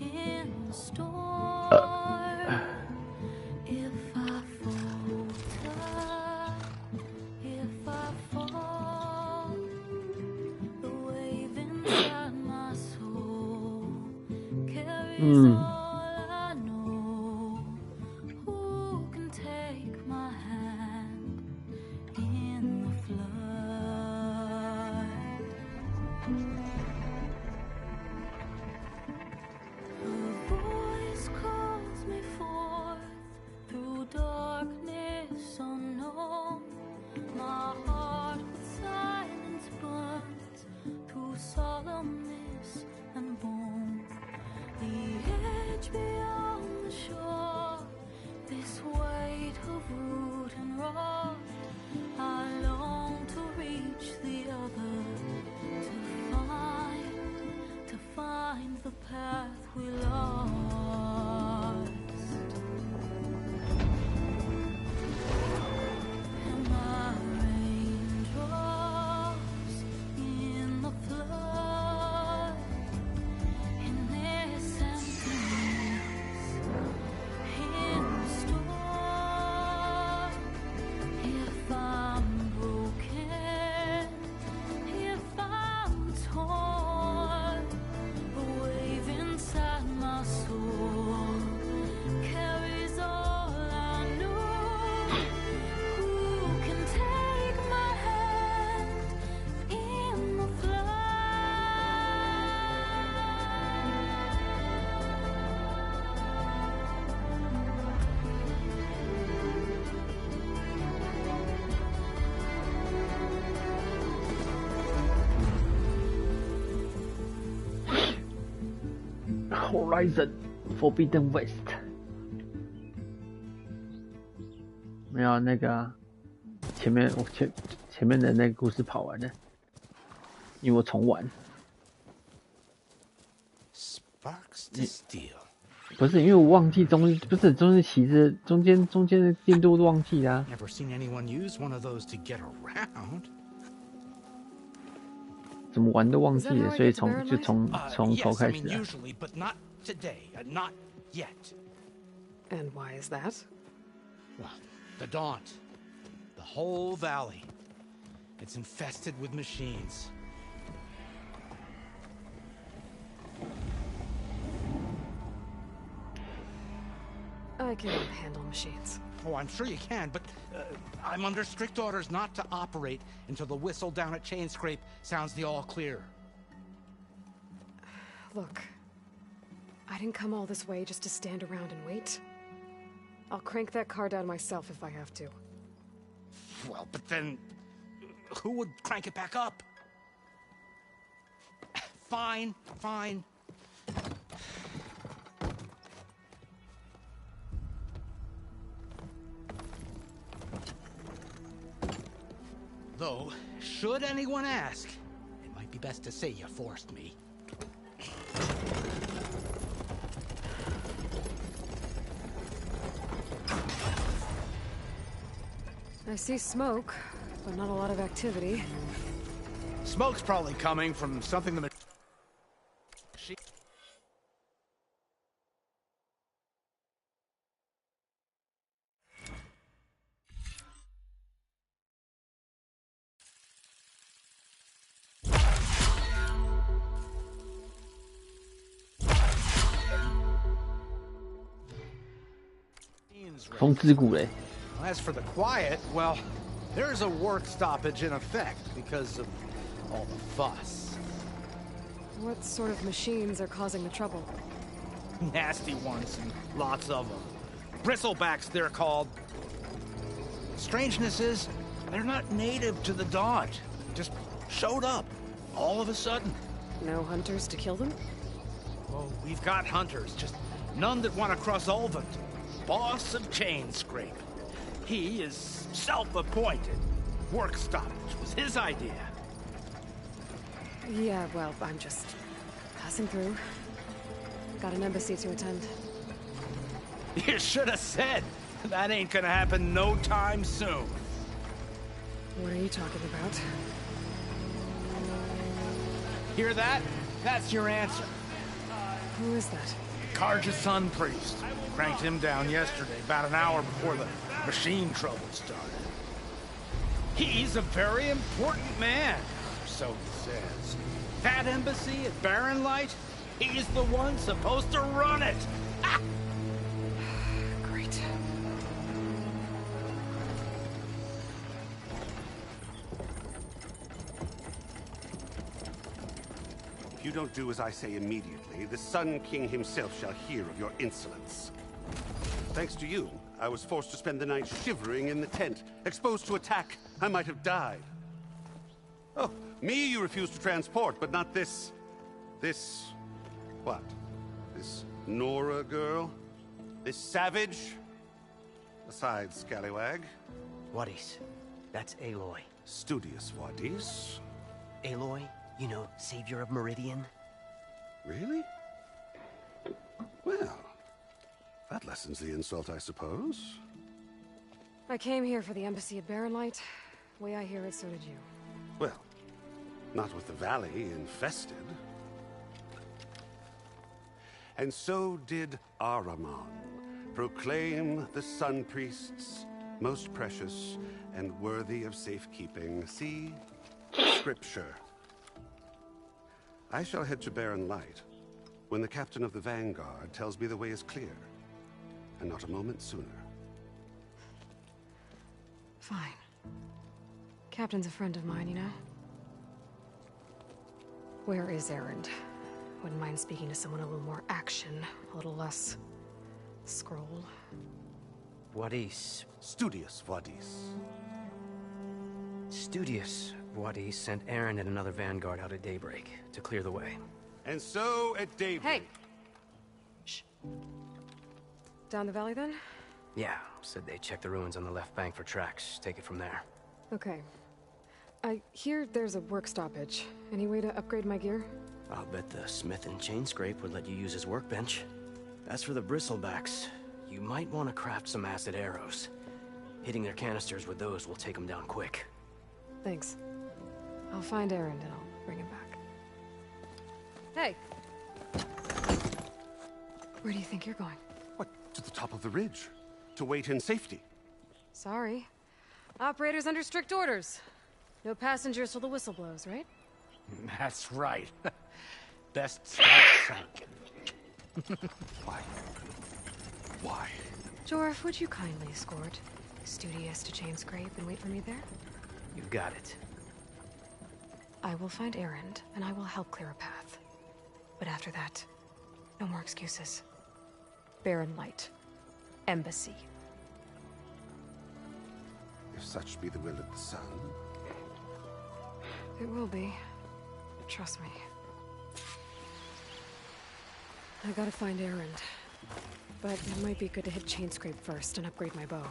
in the storm. If I falter, if I fall, the wave inside my soul carries all I know. Who can take my hand in the flood? Her voice calls me forth through darkness unknown. My heart with silence burns through solemnness and bone. The edge beyond the shore, this weight of root and rod, I long to reach the other, to find the path we lost. And my raindrops in the flood, in this emptiness, in the storm. If I'm broken, if I'm torn, the wave inside my soul carries all I know. Who can take my hand in the Horizon Forbidden West 没有那个啊，前面的那个故事跑完了，因为我重玩。Sparks to steel. 不是因为我忘记中间旗子中间的进度都忘记啦。 Never seen anyone use one of those to get around. 怎么玩都忘记了，所以从头开始。Yes, I mean, usually, but not today, not yet. And why is that? Well, the Daunt, the whole valley, it's infested with machines. I can handle machines. Oh, I'm sure you can, but I'm under strict orders not to operate until the whistle down at Chainscrape sounds the all clear. Look, I didn't come all this way just to stand around and wait. I'll crank that car down myself if I have to. Well, but then who would crank it back up? Fine. Though, should anyone ask, it might be best to say you forced me. I see smoke, but not a lot of activity. Smoke's probably coming from something the machine. As for the quiet, well, there's a work stoppage in effect because of all the fuss. What sort of machines are causing the trouble? Nasty ones, and lots of them. Bristlebacks, they're called. Strangeness is, they're not native to the Daunt. Just showed up, all of a sudden. No hunters to kill them? Oh, we've got hunters, just none that want to cross Ulvund. Boss of Chainscrape. He is self-appointed. Work stoppage was his idea. Yeah, well, I'm just passing through. Got an embassy to attend. You should have said. That ain't gonna happen no time soon. What are you talking about? Hear that? That's your answer. Who is that? Karja's Sun Priest. Cranked him down yesterday, about an hour before the machine trouble started. He's a very important man, so he says. That embassy at Barren Light, he's the one supposed to run it. Ah! Great. If you don't do as I say immediately, the Sun King himself shall hear of your insolence. Thanks to you, I was forced to spend the night shivering in the tent. Exposed to attack, I might have died. Oh, me you refuse to transport, but not this... what? This Nora girl? This savage? Besides, scallywag. Wadis. That's Aloy. Studious Wadis. Aloy, you know, savior of Meridian. Really? Well, that lessens the insult, I suppose. I came here for the embassy at Barren Light. Way I hear it, so did you. Well, not with the valley infested. And so did Ahriman, proclaim the Sun Priests most precious and worthy of safekeeping. See? Scripture. I shall head to Barren Light when the captain of the Vanguard tells me the way is clear, and not a moment sooner. Fine. Captain's a friend of mine, you know? Where is Erend? Wouldn't mind speaking to someone a little more action, a little less... scroll. Wadis. Studious Wadis. Studious Wadis sent Aaron and another Vanguard out at daybreak to clear the way. And so at daybreak... Hey! Shh. Down the valley, then? Yeah, said they checked the ruins on the left bank for tracks. Take it from there. Okay. I hear there's a work stoppage. Any way to upgrade my gear? I'll bet the smith in Chainscrape would let you use his workbench. As for the bristlebacks, you might want to craft some acid arrows. Hitting their canisters with those will take them down quick. Thanks. I'll find Erend and I'll bring him back. Hey! Where do you think you're going? What? To the top of the ridge. To wait in safety. Sorry. Operator's under strict orders. No passengers till the whistle blows, right? That's right. Best start sank. Why? Why? Jorf, would you kindly escort Studious to Chainscrape and wait for me there? You got it. I will find Erend, and I will help clear a path. But after that, no more excuses. Barren Light. Embassy. If such be the will of the sun. It will be. Trust me. I gotta find Erend. But it might be good to hit Chainscrape first and upgrade my bow.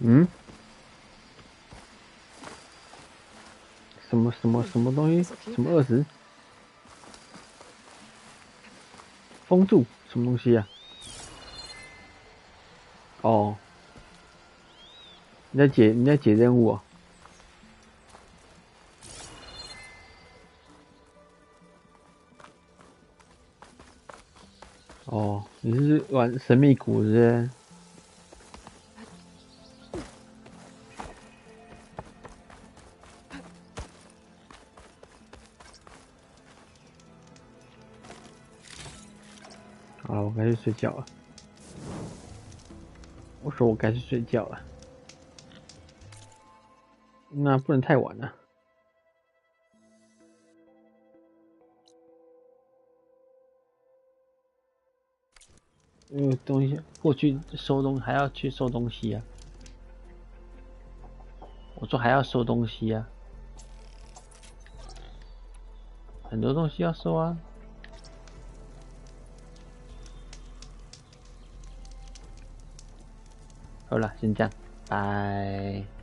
嗯？什么东西？什么20？封住什么东西啊？哦，你在解任务啊？哦，你是玩神秘谷是不是？好了，我该去睡觉了。我说我该去睡觉了，那不能太晚了。东西过去收东还要去收东西啊。我说还要收东西啊，很多东西要收啊。好了，先这样，拜。